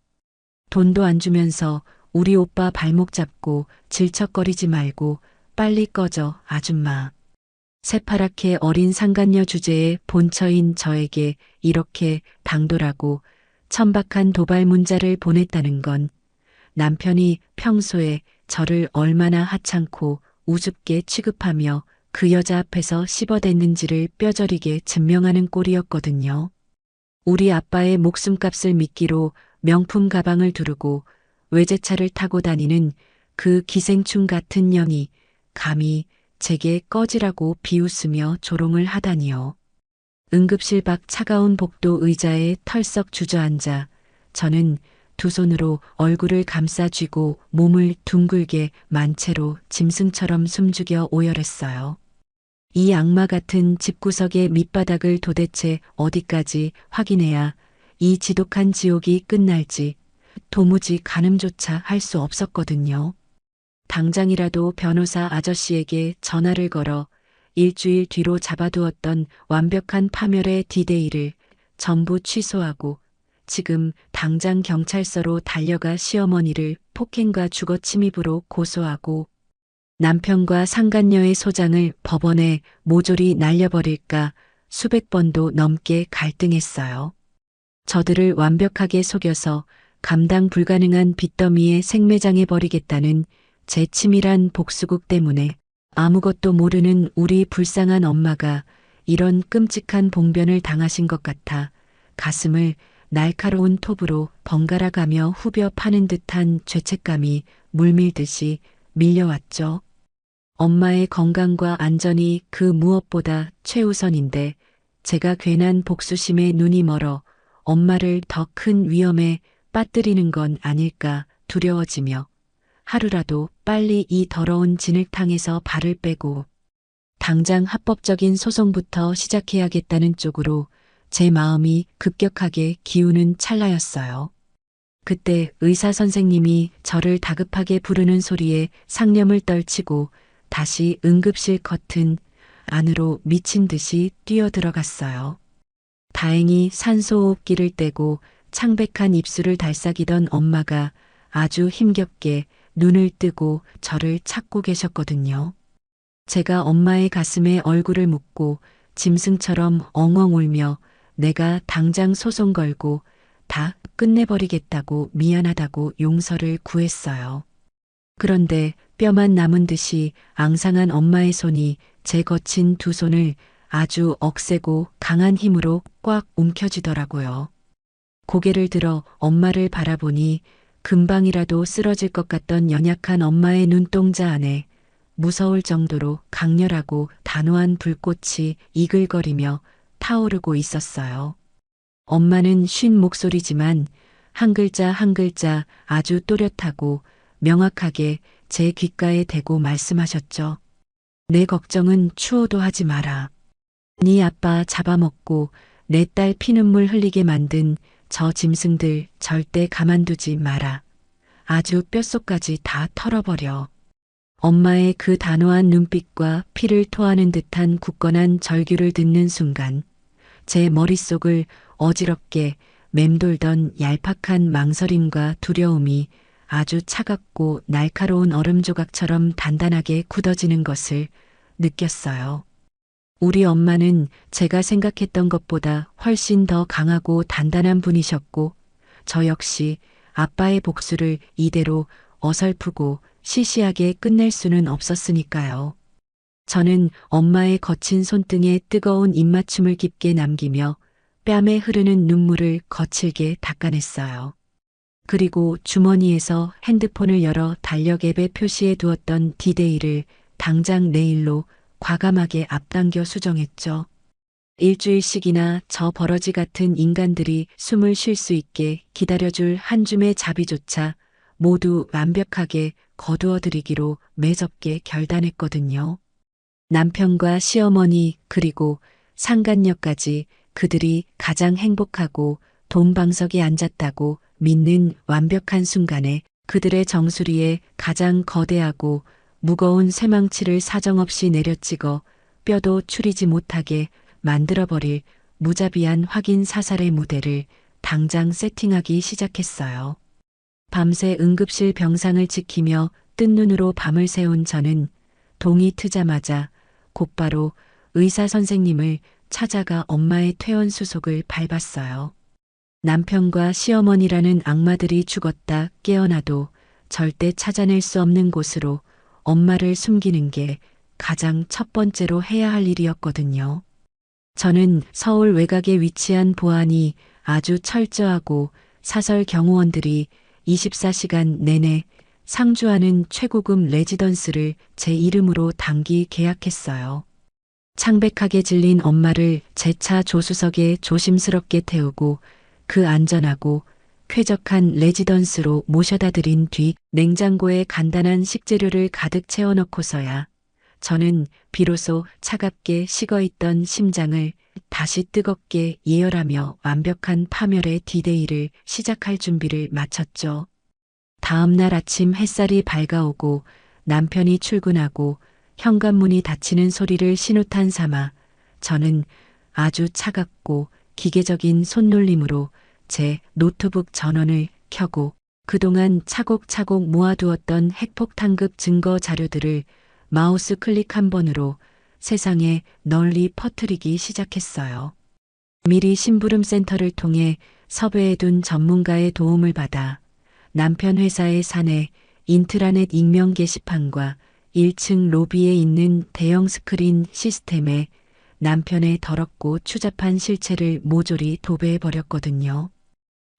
돈도 안 주면서 우리 오빠 발목 잡고 질척거리지 말고 빨리 꺼져, 아줌마. 새파랗게 어린 상간녀 주제에 본처인 저에게 이렇게 당돌하고 천박한 도발 문자를 보냈다는 건 남편이 평소에 저를 얼마나 하찮고 우습게 취급하며 그 여자 앞에서 씹어댔는지를 뼈저리게 증명하는 꼴이었거든요. 우리 아빠의 목숨값을 미끼로 명품 가방을 두르고 외제차를 타고 다니는 그 기생충 같은 년이 감히 제게 꺼지라고 비웃으며 조롱을 하다니요. 응급실 밖 차가운 복도 의자에 털썩 주저앉아 저는 두 손으로 얼굴을 감싸 쥐고 몸을 둥글게 만 채로 짐승처럼 숨죽여 오열했어요. 이 악마 같은 집구석의 밑바닥을 도대체 어디까지 확인해야 이 지독한 지옥이 끝날지 도무지 가늠조차 할 수 없었거든요. 당장이라도 변호사 아저씨에게 전화를 걸어 일주일 뒤로 잡아두었던 완벽한 파멸의 디데이를 전부 취소하고 지금 당장 경찰서로 달려가 시어머니를 폭행과 주거 침입으로 고소하고 남편과 상간녀의 소장을 법원에 모조리 날려버릴까 수백 번도 넘게 갈등했어요. 저들을 완벽하게 속여서 감당 불가능한 빚더미에 생매장해버리겠다는 제 치밀한 복수국 때문에 아무것도 모르는 우리 불쌍한 엄마가 이런 끔찍한 봉변을 당하신 것 같아 가슴을 날카로운 톱으로 번갈아 가며 후벼 파는 듯한 죄책감이 물밀듯이 밀려왔죠. 엄마의 건강과 안전이 그 무엇보다 최우선인데 제가 괜한 복수심에 눈이 멀어 엄마를 더 큰 위험에 빠뜨리는 건 아닐까 두려워지며 하루라도 빨리 이 더러운 진흙탕에서 발을 빼고 당장 합법적인 소송부터 시작해야겠다는 쪽으로 제 마음이 급격하게 기우는 찰나였어요. 그때 의사 선생님이 저를 다급하게 부르는 소리에 상념을 떨치고 다시 응급실 커튼 안으로 미친 듯이 뛰어들어갔어요. 다행히 산소호흡기를 떼고 창백한 입술을 달싹이던 엄마가 아주 힘겹게 눈을 뜨고 저를 찾고 계셨거든요. 제가 엄마의 가슴에 얼굴을 묻고 짐승처럼 엉엉 울며 내가 당장 소송 걸고 다 끝내버리겠다고 미안하다고 용서를 구했어요. 그런데 뼈만 남은 듯이 앙상한 엄마의 손이 제 거친 두 손을 아주 억세고 강한 힘으로 꽉 움켜쥐더라고요. 고개를 들어 엄마를 바라보니 금방이라도 쓰러질 것 같던 연약한 엄마의 눈동자 안에 무서울 정도로 강렬하고 단호한 불꽃이 이글거리며 타오르고 있었어요. 엄마는 쉰 목소리지만 한 글자 한 글자 아주 또렷하고 명확하게 제 귓가에 대고 말씀하셨죠. 내 걱정은 추호도 하지 마라. 네 아빠 잡아먹고 내 딸 피눈물 흘리게 만든 저 짐승들 절대 가만두지 마라. 아주 뼛속까지 다 털어버려. 엄마의 그 단호한 눈빛과 피를 토하는 듯한 굳건한 절규를 듣는 순간 제 머릿속을 어지럽게 맴돌던 얄팍한 망설임과 두려움이 아주 차갑고 날카로운 얼음 조각처럼 단단하게 굳어지는 것을 느꼈어요. 우리 엄마는 제가 생각했던 것보다 훨씬 더 강하고 단단한 분이셨고 저 역시 아빠의 복수를 이대로 어설프고 시시하게 끝낼 수는 없었으니까요. 저는 엄마의 거친 손등에 뜨거운 입맞춤을 깊게 남기며 뺨에 흐르는 눈물을 거칠게 닦아냈어요. 그리고 주머니에서 핸드폰을 열어 달력 앱에 표시해 두었던 디데이를 당장 내일로 과감하게 앞당겨 수정했죠. 일주일씩이나 저 버러지 같은 인간들이 숨을 쉴 수 있게 기다려줄 한 줌의 자비조차 모두 완벽하게 거두어드리기로 매섭게 결단했거든요. 남편과 시어머니 그리고 상간녀까지 그들이 가장 행복하고 돈방석에 앉았다고 믿는 완벽한 순간에 그들의 정수리에 가장 거대하고 무거운 쇠망치를 사정없이 내려찍어 뼈도 추리지 못하게 만들어버릴 무자비한 확인 사살의 무대를 당장 세팅하기 시작했어요. 밤새 응급실 병상을 지키며 뜬 눈으로 밤을 새운 저는 동이 트자마자 곧바로 의사 선생님을 찾아가 엄마의 퇴원 수속을 밟았어요. 남편과 시어머니라는 악마들이 죽었다 깨어나도 절대 찾아낼 수 없는 곳으로 엄마를 숨기는 게 가장 첫 번째로 해야 할 일이었거든요. 저는 서울 외곽에 위치한 보안이 아주 철저하고 사설 경호원들이 24시간 내내 상주하는 최고급 레지던스를 제 이름으로 단기 계약했어요. 창백하게 질린 엄마를 제 차 조수석에 조심스럽게 태우고 그 안전하고 쾌적한 레지던스로 모셔다 드린 뒤 냉장고에 간단한 식재료를 가득 채워넣고서야 저는 비로소 차갑게 식어있던 심장을 다시 뜨겁게 예열하며 완벽한 파멸의 디데이를 시작할 준비를 마쳤죠. 다음 날 아침 햇살이 밝아오고 남편이 출근하고 현관문이 닫히는 소리를 신호탄 삼아 저는 아주 차갑고 기계적인 손놀림으로 제 노트북 전원을 켜고 그동안 차곡차곡 모아두었던 핵폭탄급 증거 자료들을 마우스 클릭 한 번으로 세상에 널리 퍼뜨리기 시작했어요. 미리 심부름 센터를 통해 섭외해둔 전문가의 도움을 받아 남편 회사의 사내 인트라넷 익명 게시판과 1층 로비에 있는 대형 스크린 시스템에 남편의 더럽고 추잡한 실체를 모조리 도배해버렸거든요.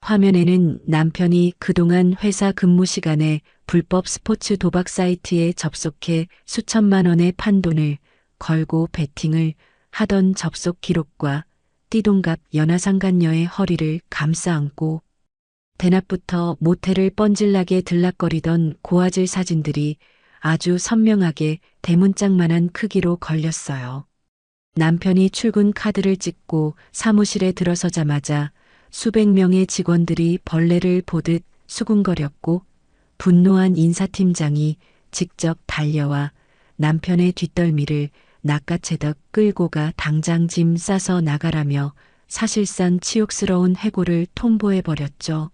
화면에는 남편이 그동안 회사 근무 시간에 불법 스포츠 도박 사이트에 접속해 수천만 원의 판돈을 걸고 베팅을 하던 접속 기록과 띠동갑 연하상간녀의 허리를 감싸 안고 대낮부터 모텔을 뻔질나게 들락거리던 고화질 사진들이 아주 선명하게 대문짝만한 크기로 걸렸어요. 남편이 출근 카드를 찍고 사무실에 들어서자마자 수백 명의 직원들이 벌레를 보듯 수군거렸고 분노한 인사팀장이 직접 달려와 남편의 뒷덜미를 낚아채듯 끌고 가 당장 짐 싸서 나가라며 사실상 치욕스러운 해고를 통보해버렸죠.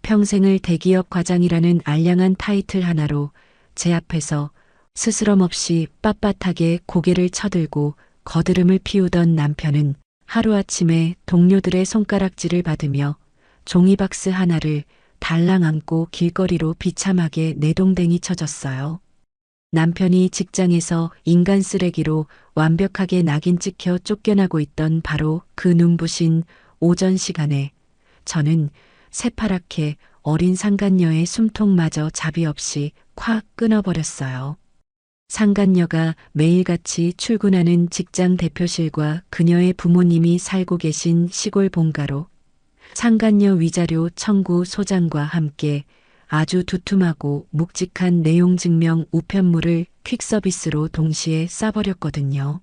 평생을 대기업 과장이라는 알량한 타이틀 하나로 제 앞에서 스스럼 없이 빳빳하게 고개를 쳐들고 거드름을 피우던 남편은 하루아침에 동료들의 손가락질을 받으며 종이박스 하나를 달랑 안고 길거리로 비참하게 내동댕이 쳐졌어요. 남편이 직장에서 인간 쓰레기로 완벽하게 낙인 찍혀 쫓겨나고 있던 바로 그 눈부신 오전 시간에 저는 새파랗게 어린 상간녀의 숨통마저 자비 없이 콱 끊어버렸어요. 상간녀가 매일같이 출근하는 직장 대표실과 그녀의 부모님이 살고 계신 시골 본가로 상간녀 위자료 청구 소장과 함께 아주 두툼하고 묵직한 내용 증명 우편물을 퀵서비스로 동시에 싸버렸거든요.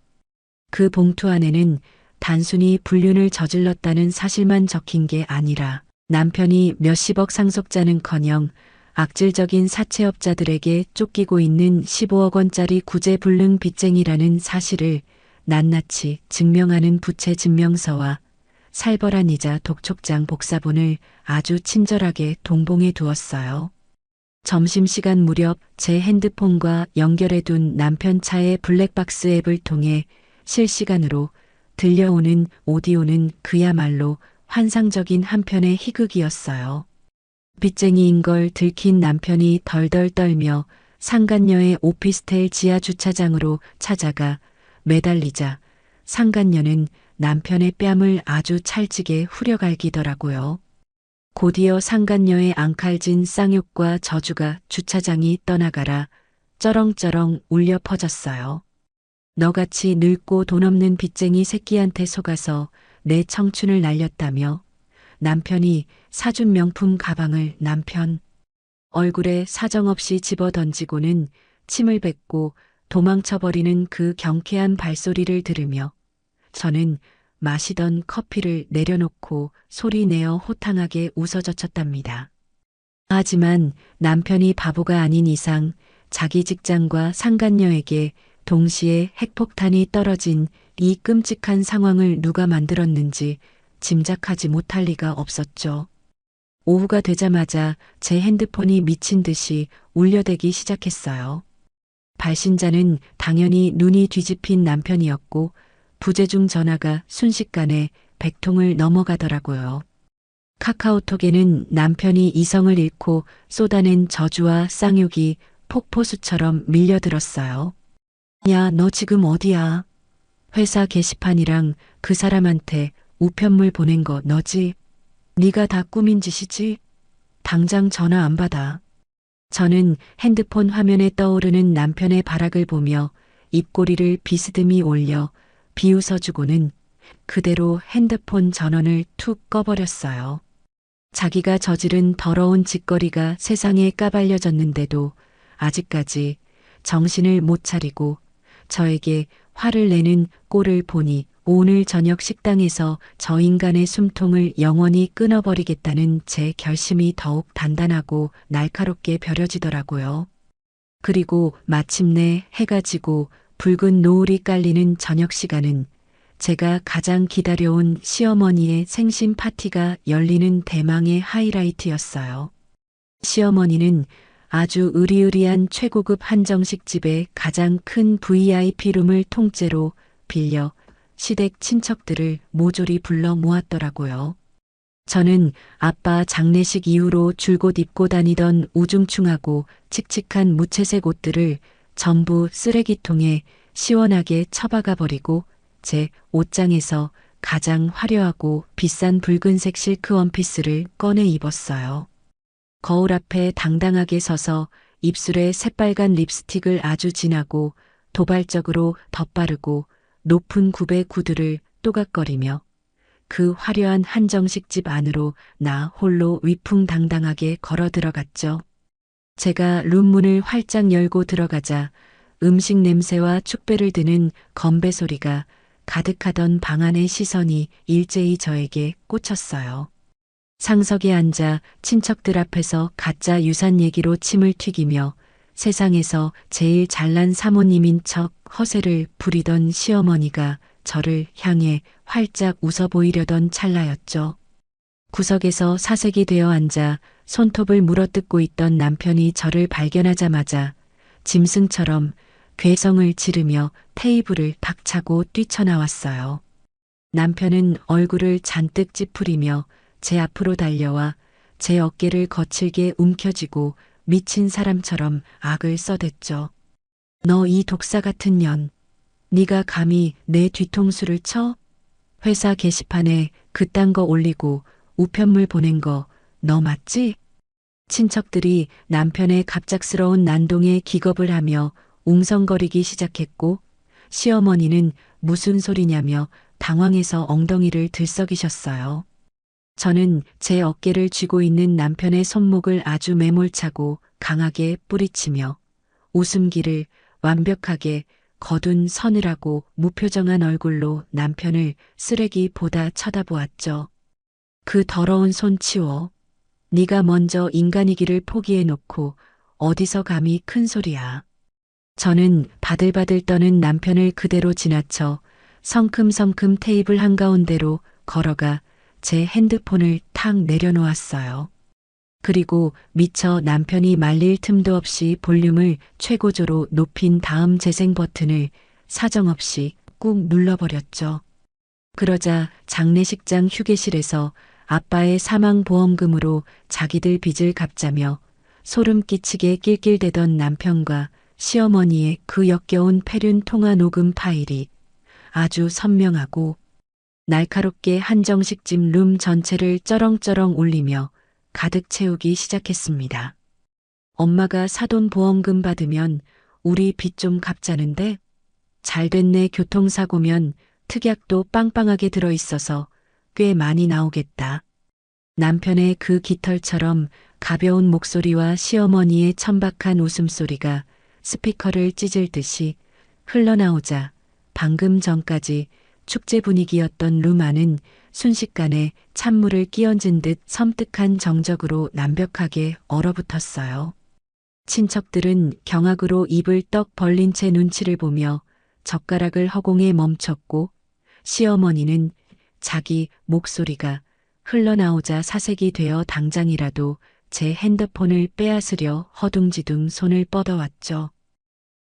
그 봉투 안에는 단순히 불륜을 저질렀다는 사실만 적힌 게 아니라 남편이 몇십억 상속자는커녕 악질적인 사채업자들에게 쫓기고 있는 15억 원짜리 구제불능 빚쟁이라는 사실을 낱낱이 증명하는 부채 증명서와 살벌한 이자 독촉장 복사본을 아주 친절하게 동봉해 두었어요. 점심시간 무렵 제 핸드폰과 연결해둔 남편 차의 블랙박스 앱을 통해 실시간으로 들려오는 오디오는 그야말로 환상적인 한편의 희극이었어요. 빚쟁이인 걸 들킨 남편이 덜덜 떨며 상간녀의 오피스텔 지하 주차장으로 찾아가 매달리자 상간녀는 남편의 뺨을 아주 찰지게 후려갈기더라고요. 곧이어 상간녀의 앙칼진 쌍욕과 저주가 주차장이 떠나가라 쩌렁쩌렁 울려 퍼졌어요. 너같이 늙고 돈 없는 빚쟁이 새끼한테 속아서 내 청춘을 날렸다며 남편이 사준 명품 가방을 남편 얼굴에 사정없이 집어던지고는 침을 뱉고 도망쳐버리는 그 경쾌한 발소리를 들으며 저는 마시던 커피를 내려놓고 소리내어 호탕하게 웃어젖혔답니다. 하지만 남편이 바보가 아닌 이상 자기 직장과 상간녀에게 동시에 핵폭탄이 떨어진 이 끔찍한 상황을 누가 만들었는지 짐작하지 못할 리가 없었죠. 오후가 되자마자 제 핸드폰이 미친 듯이 울려대기 시작했어요. 발신자는 당연히 눈이 뒤집힌 남편이었고 부재중 전화가 순식간에 100통을 넘어가더라고요. 카카오톡에는 남편이 이성을 잃고 쏟아낸 저주와 쌍욕이 폭포수처럼 밀려들었어요. 야, 너 지금 어디야? 회사 게시판이랑 그 사람한테 우편물 보낸 거 너지? 네가 다 꾸민 짓이지? 당장 전화 안 받아. 저는 핸드폰 화면에 떠오르는 남편의 발악을 보며 입꼬리를 비스듬히 올려 비웃어주고는 그대로 핸드폰 전원을 툭 꺼버렸어요. 자기가 저지른 더러운 짓거리가 세상에 까발려졌는데도 아직까지 정신을 못 차리고 저에게 화를 내는 꼴을 보니 오늘 저녁 식당에서 저 인간의 숨통을 영원히 끊어버리겠다는 제 결심이 더욱 단단하고 날카롭게 벼려지더라고요. 그리고 마침내 해가 지고 붉은 노을이 깔리는 저녁 시간은 제가 가장 기다려온 시어머니의 생신 파티가 열리는 대망의 하이라이트였어요. 시어머니는 아주 으리으리한 최고급 한정식 집의 가장 큰 VIP룸을 통째로 빌려 시댁 친척들을 모조리 불러 모았더라고요. 저는 아빠 장례식 이후로 줄곧 입고 다니던 우중충하고 칙칙한 무채색 옷들을 전부 쓰레기통에 시원하게 처박아 버리고 제 옷장에서 가장 화려하고 비싼 붉은색 실크 원피스를 꺼내 입었어요. 거울 앞에 당당하게 서서 입술에 새빨간 립스틱을 아주 진하고 도발적으로 덧바르고 높은 굽의 구두를 또각거리며 그 화려한 한정식 집 안으로 나 홀로 위풍당당하게 걸어 들어갔죠. 제가 룸문을 활짝 열고 들어가자 음식 냄새와 축배를 드는 건배 소리가 가득하던 방 안의 시선이 일제히 저에게 꽂혔어요. 상석에 앉아 친척들 앞에서 가짜 유산 얘기로 침을 튀기며 세상에서 제일 잘난 사모님인 척 허세를 부리던 시어머니가 저를 향해 활짝 웃어 보이려던 찰나였죠. 구석에서 사색이 되어 앉아 손톱을 물어뜯고 있던 남편이 저를 발견하자마자 짐승처럼 괴성을 지르며 테이블을 박차고 뛰쳐나왔어요. 남편은 얼굴을 잔뜩 찌푸리며 제 앞으로 달려와 제 어깨를 거칠게 움켜쥐고 미친 사람처럼 악을 써댔죠. 너 이 독사 같은 년, 네가 감히 내 뒤통수를 쳐? 회사 게시판에 그딴 거 올리고 우편물 보낸 거 너 맞지? 친척들이 남편의 갑작스러운 난동에 기겁을 하며 웅성거리기 시작했고 시어머니는 무슨 소리냐며 당황해서 엉덩이를 들썩이셨어요. 저는 제 어깨를 쥐고 있는 남편의 손목을 아주 매몰차고 강하게 뿌리치며 웃음기를 완벽하게 거둔 서늘하고 무표정한 얼굴로 남편을 쓰레기보다 쳐다보았죠. 그 더러운 손 치워. 네가 먼저 인간이기를 포기해놓고 어디서 감히 큰 소리야. 저는 바들바들 떠는 남편을 그대로 지나쳐 성큼성큼 테이블 한가운데로 걸어가 제 핸드폰을 탁 내려놓았어요. 그리고 미처 남편이 말릴 틈도 없이 볼륨을 최고조로 높인 다음 재생 버튼을 사정없이 꾹 눌러버렸죠. 그러자 장례식장 휴게실에서 아빠의 사망보험금으로 자기들 빚을 갚자며 소름 끼치게 낄낄대던 남편과 시어머니의 그 역겨운 폐륜 통화 녹음 파일이 아주 선명하고 날카롭게 한정식집 룸 전체를 쩌렁쩌렁 울리며 가득 채우기 시작했습니다. 엄마가 사돈 보험금 받으면 우리 빚 좀 갚자는데 잘됐네. 교통사고면 특약도 빵빵하게 들어있어서 꽤 많이 나오겠다. 남편의 그 깃털처럼 가벼운 목소리와 시어머니의 천박한 웃음소리가 스피커를 찢을 듯이 흘러나오자 방금 전까지 축제 분위기였던 룸 안은 순식간에 찬물을 끼얹은 듯 섬뜩한 정적으로 남벽하게 얼어붙었어요. 친척들은 경악으로 입을 떡 벌린 채 눈치를 보며 젓가락을 허공에 멈췄고 시어머니는 자기 목소리가 흘러나오자 사색이 되어 당장이라도 제 핸드폰을 빼앗으려 허둥지둥 손을 뻗어왔죠.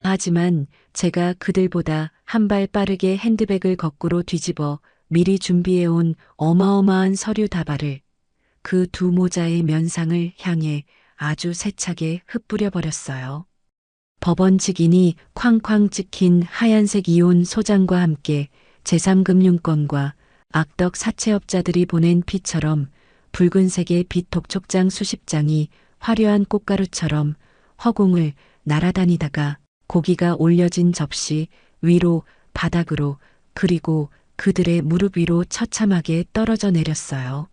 하지만 제가 그들보다 한 발 빠르게 핸드백을 거꾸로 뒤집어 미리 준비해온 어마어마한 서류 다발을 그 두 모자의 면상을 향해 아주 세차게 흩뿌려 버렸어요. 법원 직인이 쾅쾅 찍힌 하얀색 이혼 소장과 함께 제3금융권과 악덕 사채업자들이 보낸 피처럼 붉은색의 빚 독촉장 수십 장이 화려한 꽃가루처럼 허공을 날아다니다가 고기가 올려진 접시 위로 바닥으로 그리고 그들의 무릎 위로 처참하게 떨어져 내렸어요.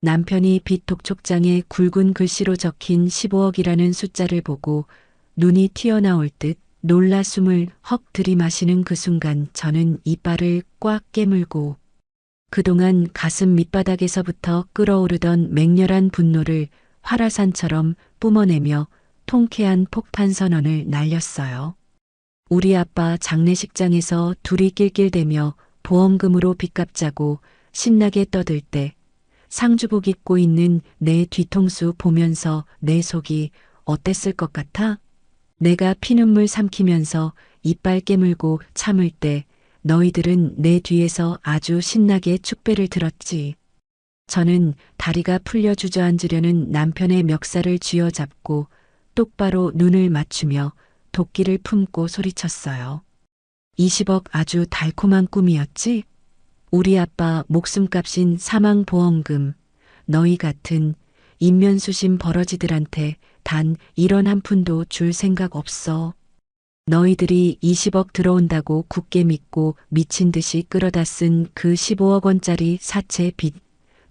남편이 빚 독촉장에 굵은 글씨로 적힌 15억이라는 숫자를 보고 눈이 튀어나올 듯 놀라 숨을 헉 들이마시는 그 순간 저는 이빨을 꽉 깨물고 그동안 가슴 밑바닥에서부터 끓어오르던 맹렬한 분노를 활화산처럼 뿜어내며 통쾌한 폭탄 선언을 날렸어요. 우리 아빠 장례식장에서 둘이 낄낄대며 보험금으로 빚 갚자고 신나게 떠들 때 상주복 입고 있는 내 뒤통수 보면서 내 속이 어땠을 것 같아? 내가 피눈물 삼키면서 이빨 깨물고 참을 때 너희들은 내 뒤에서 아주 신나게 축배를 들었지. 저는 다리가 풀려 주저앉으려는 남편의 멱살을 쥐어잡고 똑바로 눈을 맞추며 도끼를 품고 소리쳤어요. 20억 아주 달콤한 꿈이었지? 우리 아빠 목숨값인 사망보험금, 너희 같은 인면수심 버러지들한테 단 1원 한 푼도 줄 생각 없어. 너희들이 20억 들어온다고 굳게 믿고 미친 듯이 끌어다 쓴 그 15억 원짜리 사채 빚,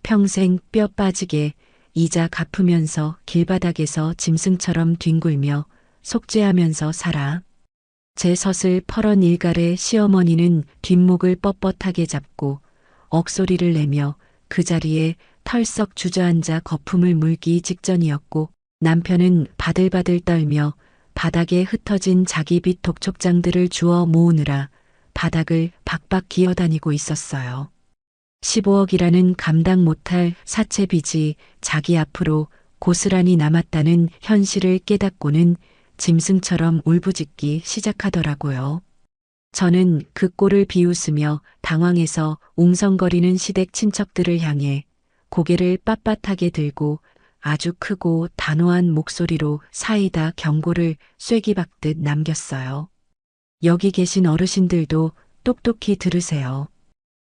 평생 뼈 빠지게 이자 갚으면서 길바닥에서 짐승처럼 뒹굴며 속죄하면서 살아. 제 섯을 퍼런 일갈에 시어머니는 뒷목을 뻣뻣하게 잡고 억소리를 내며 그 자리에 털썩 주저앉아 거품을 물기 직전이었고 남편은 바들바들 떨며 바닥에 흩어진 자기 빚 독촉장들을 주워 모으느라 바닥을 박박 기어다니고 있었어요. 15억이라는 감당 못할 사채 빚이 자기 앞으로 고스란히 남았다는 현실을 깨닫고는 짐승처럼 울부짖기 시작하더라고요. 저는 그 꼴을 비웃으며 당황해서 웅성거리는 시댁 친척들을 향해 고개를 빳빳하게 들고 아주 크고 단호한 목소리로 사이다 경고를 쐐기 박듯 남겼어요. 여기 계신 어르신들도 똑똑히 들으세요.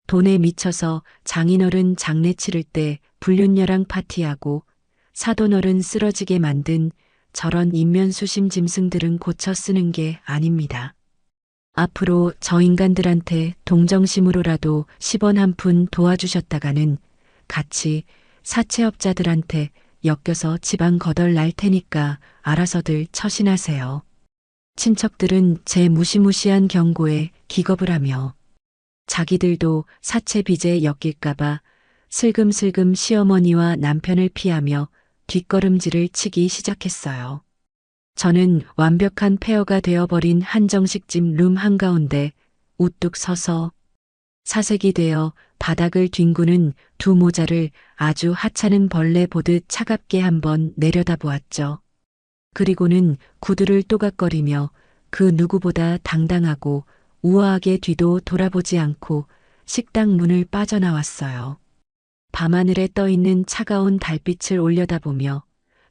돈에 미쳐서 장인어른 장례 치를 때 불륜녀랑 파티하고 사돈어른 쓰러지게 만든 저런 인면수심 짐승들은 고쳐 쓰는 게 아닙니다. 앞으로 저 인간들한테 동정심으로라도 10원 한 푼 도와주셨다가는 같이 사채업자들한테 엮여서 지방 거덜 날 테니까 알아서들 처신하세요. 친척들은 제 무시무시한 경고에 기겁을 하며 자기들도 사채 빚에 엮일까봐 슬금슬금 시어머니와 남편을 피하며 뒷걸음질을 치기 시작했어요. 저는 완벽한 페어가 되어버린 한정식집 룸 한가운데 우뚝 서서 사색이 되어 바닥을 뒹구는 두 모자를 아주 하찮은 벌레 보듯 차갑게 한번 내려다보았죠. 그리고는 구두를 또각거리며 그 누구보다 당당하고 우아하게 뒤도 돌아보지 않고 식당 문을 빠져나왔어요. 밤하늘에 떠있는 차가운 달빛을 올려다보며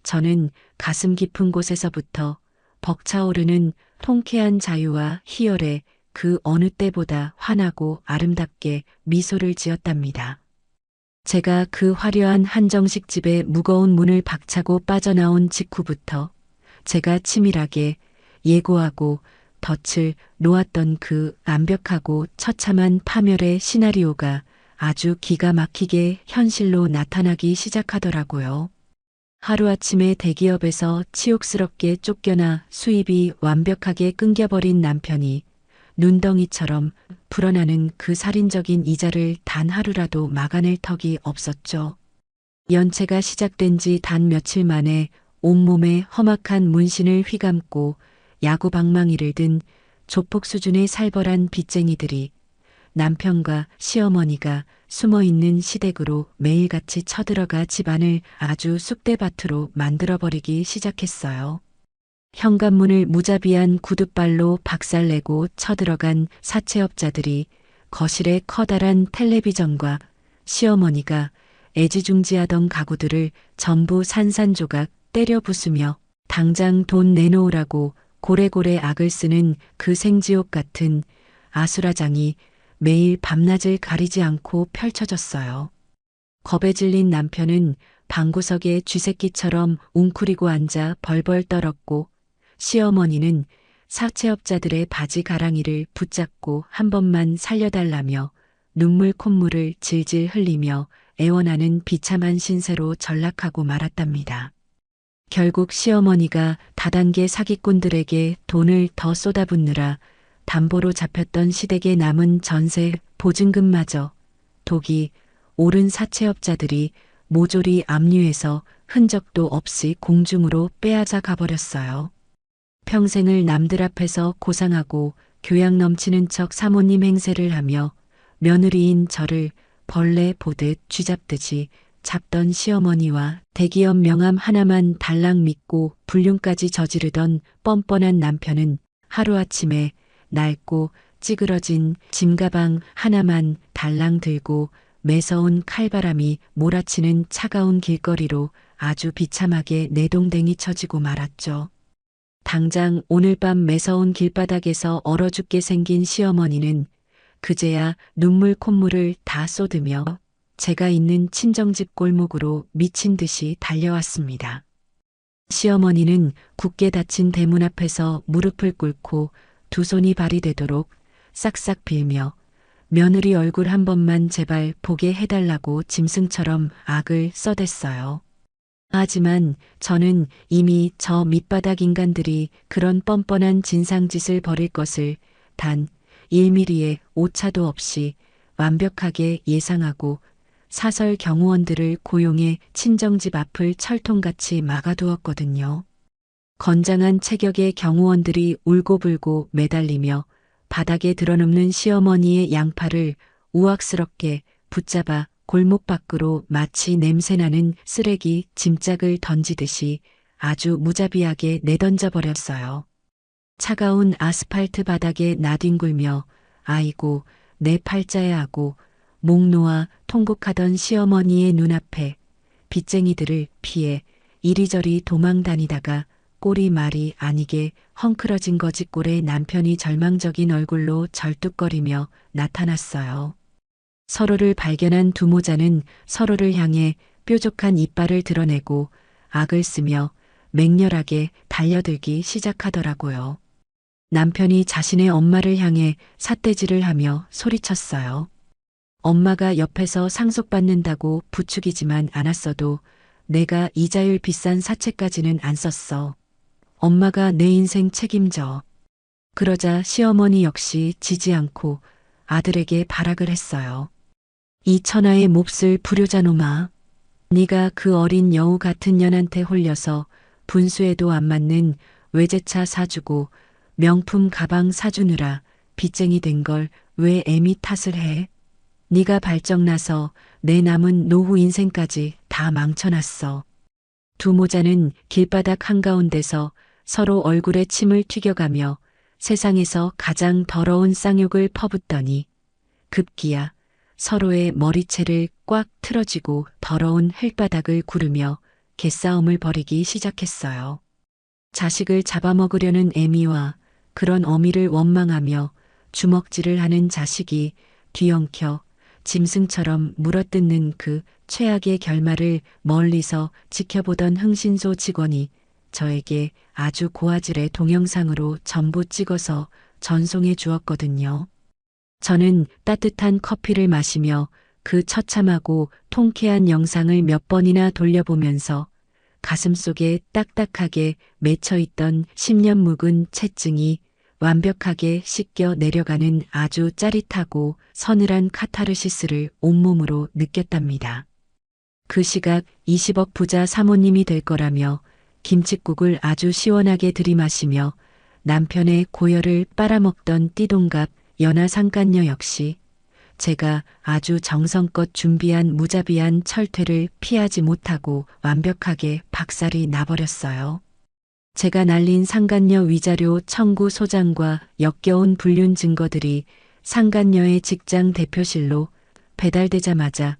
저는 가슴 깊은 곳에서부터 벅차오르는 통쾌한 자유와 희열에 그 어느 때보다 환하고 아름답게 미소를 지었답니다. 제가 그 화려한 한정식 집의 무거운 문을 박차고 빠져나온 직후부터 제가 치밀하게 예고하고 덫을 놓았던 그 완벽하고 처참한 파멸의 시나리오가 아주 기가 막히게 현실로 나타나기 시작하더라고요. 하루아침에 대기업에서 치욕스럽게 쫓겨나 수입이 완벽하게 끊겨버린 남편이 눈덩이처럼 불어나는 그 살인적인 이자를 단 하루라도 막아낼 턱이 없었죠. 연체가 시작된 지 단 며칠 만에 온몸에 험악한 문신을 휘감고 야구 방망이를 든 조폭 수준의 살벌한 빚쟁이들이 남편과 시어머니가 숨어있는 시댁으로 매일같이 쳐들어가 집안을 아주 쑥대밭으로 만들어버리기 시작했어요. 현관문을 무자비한 구둣발로 박살내고 쳐들어간 사채업자들이 거실에 커다란 텔레비전과 시어머니가 애지중지하던 가구들을 전부 산산조각 때려 부수며 당장 돈 내놓으라고 고래고래 악을 쓰는 그 생지옥 같은 아수라장이 매일 밤낮을 가리지 않고 펼쳐졌어요. 겁에 질린 남편은 방구석에 쥐새끼처럼 웅크리고 앉아 벌벌 떨었고 시어머니는 사채업자들의 바지 가랑이를 붙잡고 한 번만 살려달라며 눈물 콧물을 질질 흘리며 애원하는 비참한 신세로 전락하고 말았답니다. 결국 시어머니가 다단계 사기꾼들에게 돈을 더 쏟아붓느라 담보로 잡혔던 시댁에 남은 전세 보증금마저 독이 오른 사채업자들이 모조리 압류해서 흔적도 없이 공중으로 빼앗아 가버렸어요. 평생을 남들 앞에서 고상하고 교양 넘치는 척 사모님 행세를 하며 며느리인 저를 벌레 보듯 쥐잡듯이 잡던 시어머니와 대기업 명함 하나만 달랑 믿고 불륜까지 저지르던 뻔뻔한 남편은 하루아침에 낡고 찌그러진 짐가방 하나만 달랑 들고 매서운 칼바람이 몰아치는 차가운 길거리로 아주 비참하게 내동댕이 쳐지고 말았죠. 당장 오늘 밤 매서운 길바닥에서 얼어 죽게 생긴 시어머니는 그제야 눈물 콧물을 다 쏟으며 제가 있는 친정집 골목으로 미친 듯이 달려왔습니다. 시어머니는 굳게 닫힌 대문 앞에서 무릎을 꿇고 두 손이 발이 되도록 싹싹 빌며 며느리 얼굴 한 번만 제발 보게 해달라고 짐승처럼 악을 써댔어요. 하지만 저는 이미 저 밑바닥 인간들이 그런 뻔뻔한 진상짓을 벌일 것을 단 1mm의 오차도 없이 완벽하게 예상하고 사설 경호원들을 고용해 친정집 앞을 철통같이 막아두었거든요. 건장한 체격의 경호원들이 울고불고 매달리며 바닥에 드러눕는 시어머니의 양팔을 우악스럽게 붙잡아 골목 밖으로 마치 냄새나는 쓰레기 짐짝을 던지듯이 아주 무자비하게 내던져 버렸어요. 차가운 아스팔트 바닥에 나뒹굴며 아이고 내 팔자야 하고 목 놓아 통곡하던 시어머니의 눈앞에 빚쟁이들을 피해 이리저리 도망다니다가 꼴이 말이 아니게 헝클어진 거짓꼴에 남편이 절망적인 얼굴로 절뚝거리며 나타났어요. 서로를 발견한 두 모자는 서로를 향해 뾰족한 이빨을 드러내고 악을 쓰며 맹렬하게 달려들기 시작하더라고요. 남편이 자신의 엄마를 향해 삿대질을 하며 소리쳤어요. 엄마가 옆에서 상속받는다고 부추기지만 않았어도 내가 이자율 비싼 사채까지는 안 썼어. 엄마가 내 인생 책임져. 그러자 시어머니 역시 지지 않고 아들에게 발악을 했어요. 이 천하의 몹쓸 불효자놈아. 네가 그 어린 여우 같은 년한테 홀려서 분수에도 안 맞는 외제차 사주고 명품 가방 사주느라 빚쟁이 된 걸 왜 애미 탓을 해? 네가 발정나서 내 남은 노후 인생까지 다 망쳐놨어. 두 모자는 길바닥 한가운데서 서로 얼굴에 침을 튀겨가며 세상에서 가장 더러운 쌍욕을 퍼붓더니 급기야 서로의 머리채를 꽉 틀어쥐고 더러운 흙바닥을 구르며 개싸움을 벌이기 시작했어요. 자식을 잡아먹으려는 애미와 그런 어미를 원망하며 주먹질을 하는 자식이 뒤엉켜 짐승처럼 물어뜯는 그 최악의 결말을 멀리서 지켜보던 흥신소 직원이 저에게 아주 고화질의 동영상으로 전부 찍어서 전송해 주었거든요. 저는 따뜻한 커피를 마시며 그 처참하고 통쾌한 영상을 몇 번이나 돌려보면서 가슴속에 딱딱하게 맺혀있던 10년 묵은 채증이 완벽하게 씻겨 내려가는 아주 짜릿하고 서늘한 카타르시스를 온몸으로 느꼈답니다. 그 시각 20억 부자 사모님이 될 거라며 김칫국을 아주 시원하게 들이마시며 남편의 고열을 빨아먹던 띠동갑 연하 상간녀 역시 제가 아주 정성껏 준비한 무자비한 철퇴를 피하지 못하고 완벽하게 박살이 나버렸어요. 제가 날린 상간녀 위자료 청구 소장과 역겨운 불륜 증거들이 상간녀의 직장 대표실로 배달되자마자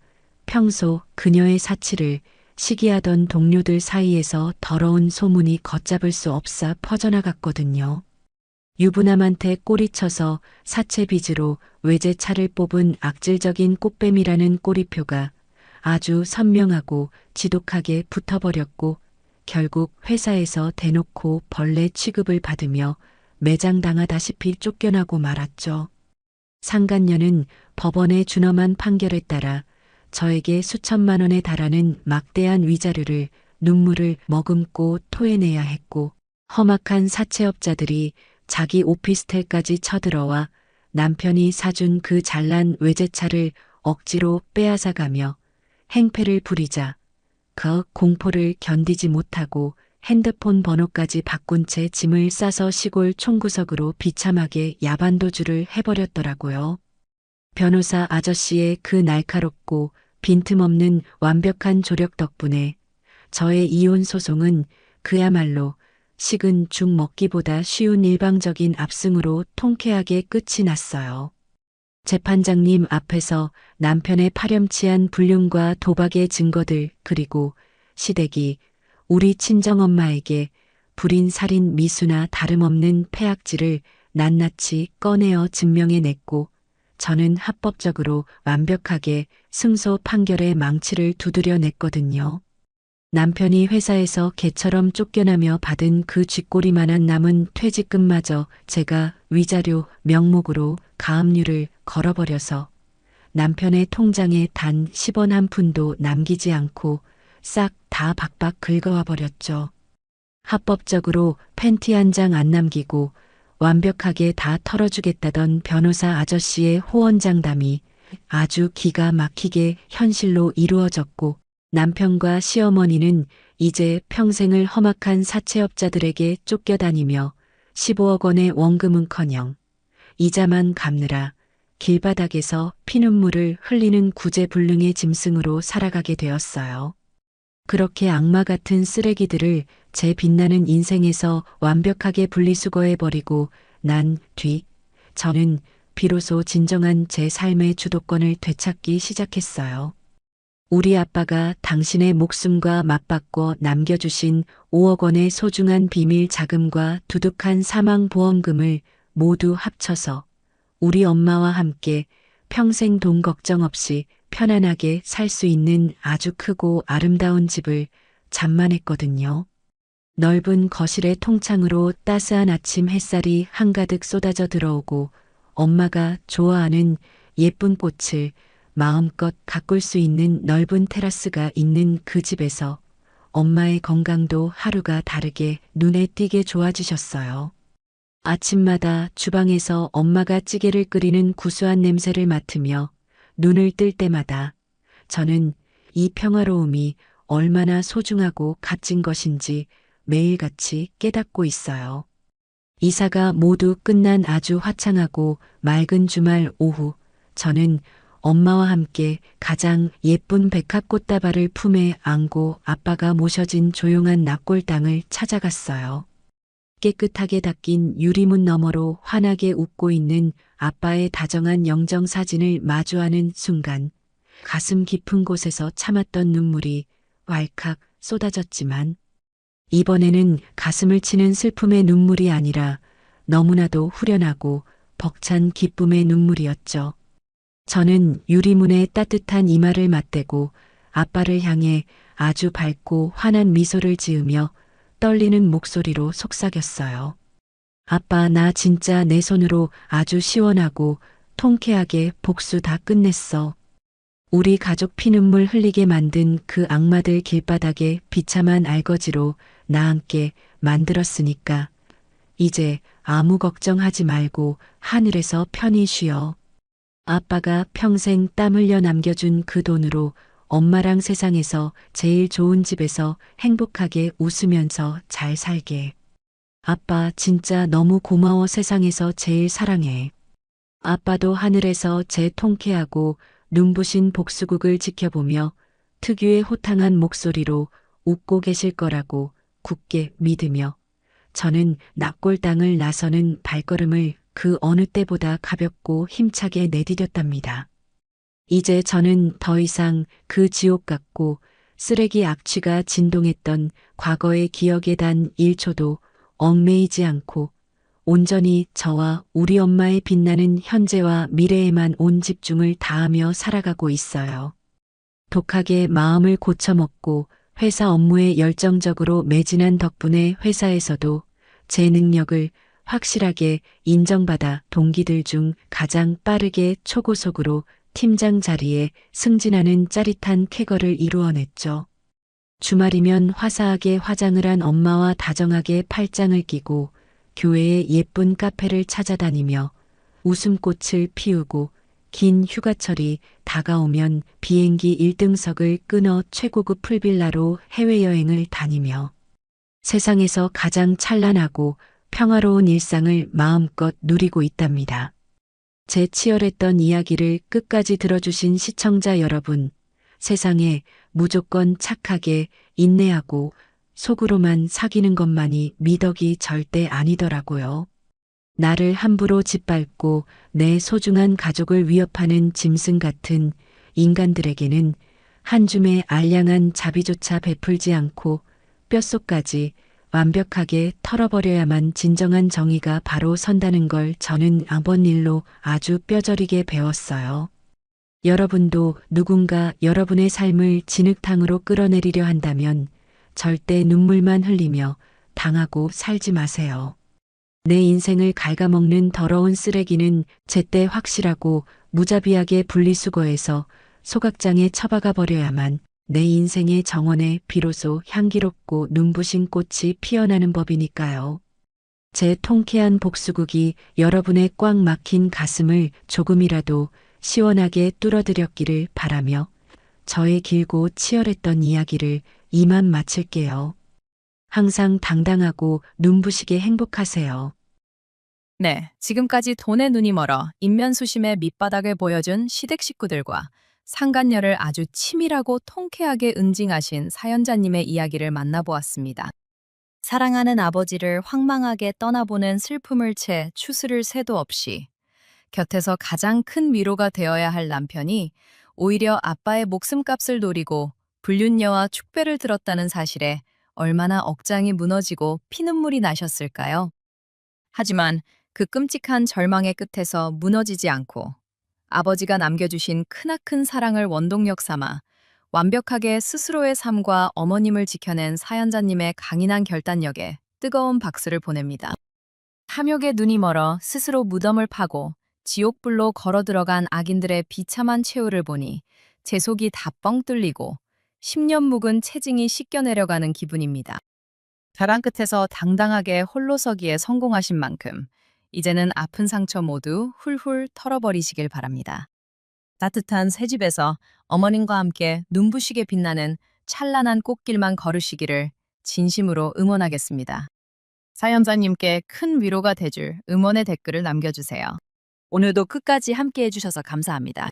평소 그녀의 사치를 시기하던 동료들 사이에서 더러운 소문이 걷잡을 수 없어 퍼져나갔거든요. 유부남한테 꼬리쳐서 사채 빚으로 외제차를 뽑은 악질적인 꽃뱀이라는 꼬리표가 아주 선명하고 지독하게 붙어버렸고 결국 회사에서 대놓고 벌레 취급을 받으며 매장당하다시피 쫓겨나고 말았죠. 상간녀는 법원의 준엄한 판결에 따라 저에게 수천만 원에 달하는 막대한 위자료를 눈물을 머금고 토해내야 했고 험악한 사채업자들이 자기 오피스텔까지 쳐들어와 남편이 사준 그 잘난 외제차를 억지로 빼앗아가며 행패를 부리자 그 공포를 견디지 못하고 핸드폰 번호까지 바꾼 채 짐을 싸서 시골 총구석으로 비참하게 야반도주를 해버렸더라고요. 변호사 아저씨의 그 날카롭고 빈틈없는 완벽한 조력 덕분에 저의 이혼 소송은 그야말로 식은 죽 먹기보다 쉬운 일방적인 압승으로 통쾌하게 끝이 났어요. 재판장님 앞에서 남편의 파렴치한 불륜과 도박의 증거들 그리고 시댁이 우리 친정엄마에게 불인 살인 미수나 다름없는 패악질을 낱낱이 꺼내어 증명해냈고 저는 합법적으로 완벽하게 승소 판결의 망치를 두드려냈거든요. 남편이 회사에서 개처럼 쫓겨나며 받은 그 쥐꼬리만한 남은 퇴직금마저 제가 위자료 명목으로 가압류를 걸어버려서 남편의 통장에 단 10원 한 푼도 남기지 않고 싹 다 박박 긁어와 버렸죠. 합법적으로 팬티 한 장 안 남기고 완벽하게 다 털어주겠다던 변호사 아저씨의 호언장담이 아주 기가 막히게 현실로 이루어졌고 남편과 시어머니는 이제 평생을 험악한 사채업자들에게 쫓겨다니며 15억 원의 원금은커녕 이자만 갚느라 길바닥에서 피눈물을 흘리는 구제불능의 짐승으로 살아가게 되었어요. 그렇게 악마 같은 쓰레기들을 제 빛나는 인생에서 완벽하게 분리수거해버리고 난 뒤 저는 비로소 진정한 제 삶의 주도권을 되찾기 시작했어요. 우리 아빠가 당신의 목숨과 맞바꿔 남겨주신 5억 원의 소중한 비밀 자금과 두둑한 사망보험금을 모두 합쳐서 우리 엄마와 함께 평생 돈 걱정 없이 편안하게 살 수 있는 아주 크고 아름다운 집을 장만했거든요. 넓은 거실의 통창으로 따스한 아침 햇살이 한가득 쏟아져 들어오고 엄마가 좋아하는 예쁜 꽃을 마음껏 가꿀 수 있는 넓은 테라스가 있는 그 집에서 엄마의 건강도 하루가 다르게 눈에 띄게 좋아지셨어요. 아침마다 주방에서 엄마가 찌개를 끓이는 구수한 냄새를 맡으며 눈을 뜰 때마다 저는 이 평화로움이 얼마나 소중하고 값진 것인지 매일같이 깨닫고 있어요. 이사가 모두 끝난 아주 화창하고 맑은 주말 오후, 저는 엄마와 함께 가장 예쁜 백합 꽃다발을 품에 안고 아빠가 모셔진 조용한 납골당을 찾아갔어요. 깨끗하게 닦인 유리문 너머로 환하게 웃고 있는 아빠의 다정한 영정 사진을 마주하는 순간 가슴 깊은 곳에서 참았던 눈물이 왈칵 쏟아졌지만 이번에는 가슴을 치는 슬픔의 눈물이 아니라 너무나도 후련하고 벅찬 기쁨의 눈물이었죠. 저는 유리문에 따뜻한 이마를 맞대고 아빠를 향해 아주 밝고 환한 미소를 지으며 떨리는 목소리로 속삭였어요. 아빠, 나 진짜 내 손으로 아주 시원하고 통쾌하게 복수 다 끝냈어. 우리 가족 피눈물 흘리게 만든 그 악마들 길바닥에 비참한 알거지로 나 함께 만들었으니까 이제 아무 걱정하지 말고 하늘에서 편히 쉬어. 아빠가 평생 땀 흘려 남겨준 그 돈으로 엄마랑 세상에서 제일 좋은 집에서 행복하게 웃으면서 잘 살게. 아빠 진짜 너무 고마워. 세상에서 제일 사랑해. 아빠도 하늘에서 제 통쾌하고 눈부신 복수국을 지켜보며 특유의 호탕한 목소리로 웃고 계실 거라고 굳게 믿으며 저는 납골당을 나서는 발걸음을 그 어느 때보다 가볍고 힘차게 내디뎠답니다. 이제 저는 더 이상 그 지옥 같고 쓰레기 악취가 진동했던 과거의 기억에 단 1초도 얽매이지 않고 온전히 저와 우리 엄마의 빛나는 현재와 미래에만 온 집중을 다하며 살아가고 있어요. 독하게 마음을 고쳐먹고 회사 업무에 열정적으로 매진한 덕분에 회사에서도 제 능력을 확실하게 인정받아 동기들 중 가장 빠르게 초고속으로 팀장 자리에 승진하는 짜릿한 쾌거를 이루어냈죠. 주말이면 화사하게 화장을 한 엄마와 다정하게 팔짱을 끼고 교회의 예쁜 카페를 찾아다니며 웃음꽃을 피우고 긴 휴가철이 다가오면 비행기 1등석을 끊어 최고급 풀빌라로 해외여행을 다니며 세상에서 가장 찬란하고 평화로운 일상을 마음껏 누리고 있답니다. 제 치열했던 이야기를 끝까지 들어주신 시청자 여러분, 세상에 무조건 착하게 인내하고 속으로만 사귀는 것만이 미덕이 절대 아니더라고요. 나를 함부로 짓밟고 내 소중한 가족을 위협하는 짐승 같은 인간들에게는 한 줌의 알량한 자비조차 베풀지 않고 뼛속까지 완벽하게 털어버려야만 진정한 정의가 바로 선다는 걸 저는 이번 일로 아주 뼈저리게 배웠어요. 여러분도 누군가 여러분의 삶을 진흙탕으로 끌어내리려 한다면 절대 눈물만 흘리며 당하고 살지 마세요. 내 인생을 갉아먹는 더러운 쓰레기는 제때 확실하고 무자비하게 분리수거해서 소각장에 처박아 버려야만 내 인생의 정원에 비로소 향기롭고 눈부신 꽃이 피어나는 법이니까요. 제 통쾌한 복수국이 여러분의 꽉 막힌 가슴을 조금이라도 시원하게 뚫어드렸기를 바라며 저의 길고 치열했던 이야기를 이만 마칠게요. 항상 당당하고 눈부시게 행복하세요. 네, 지금까지 돈에 눈이 멀어 인면수심의 밑바닥을 보여준 시댁 식구들과 상간녀를 아주 치밀하고 통쾌하게 응징하신 사연자님의 이야기를 만나보았습니다. 사랑하는 아버지를 황망하게 떠나보낸 슬픔을 채 추스를 새도 없이 곁에서 가장 큰 위로가 되어야 할 남편이 오히려 아빠의 목숨값을 노리고 불륜녀와 축배를 들었다는 사실에 얼마나 억장이 무너지고 피눈물이 나셨을까요? 하지만 그 끔찍한 절망의 끝에서 무너지지 않고 아버지가 남겨주신 크나큰 사랑을 원동력 삼아 완벽하게 스스로의 삶과 어머님을 지켜낸 사연자님의 강인한 결단력에 뜨거운 박수를 보냅니다. 탐욕에 눈이 멀어 스스로 무덤을 파고 지옥불로 걸어 들어간 악인들의 비참한 최후를 보니 제 속이 다 뻥 뚫리고 10년 묵은 체증이 씻겨내려가는 기분입니다. 벼랑 끝에서 당당하게 홀로 서기에 성공하신 만큼 이제는 아픈 상처 모두 훌훌 털어버리시길 바랍니다. 따뜻한 새 집에서 어머님과 함께 눈부시게 빛나는 찬란한 꽃길만 걸으시기를 진심으로 응원하겠습니다. 사연자님께 큰 위로가 돼줄 응원의 댓글을 남겨주세요. 오늘도 끝까지 함께 해주셔서 감사합니다.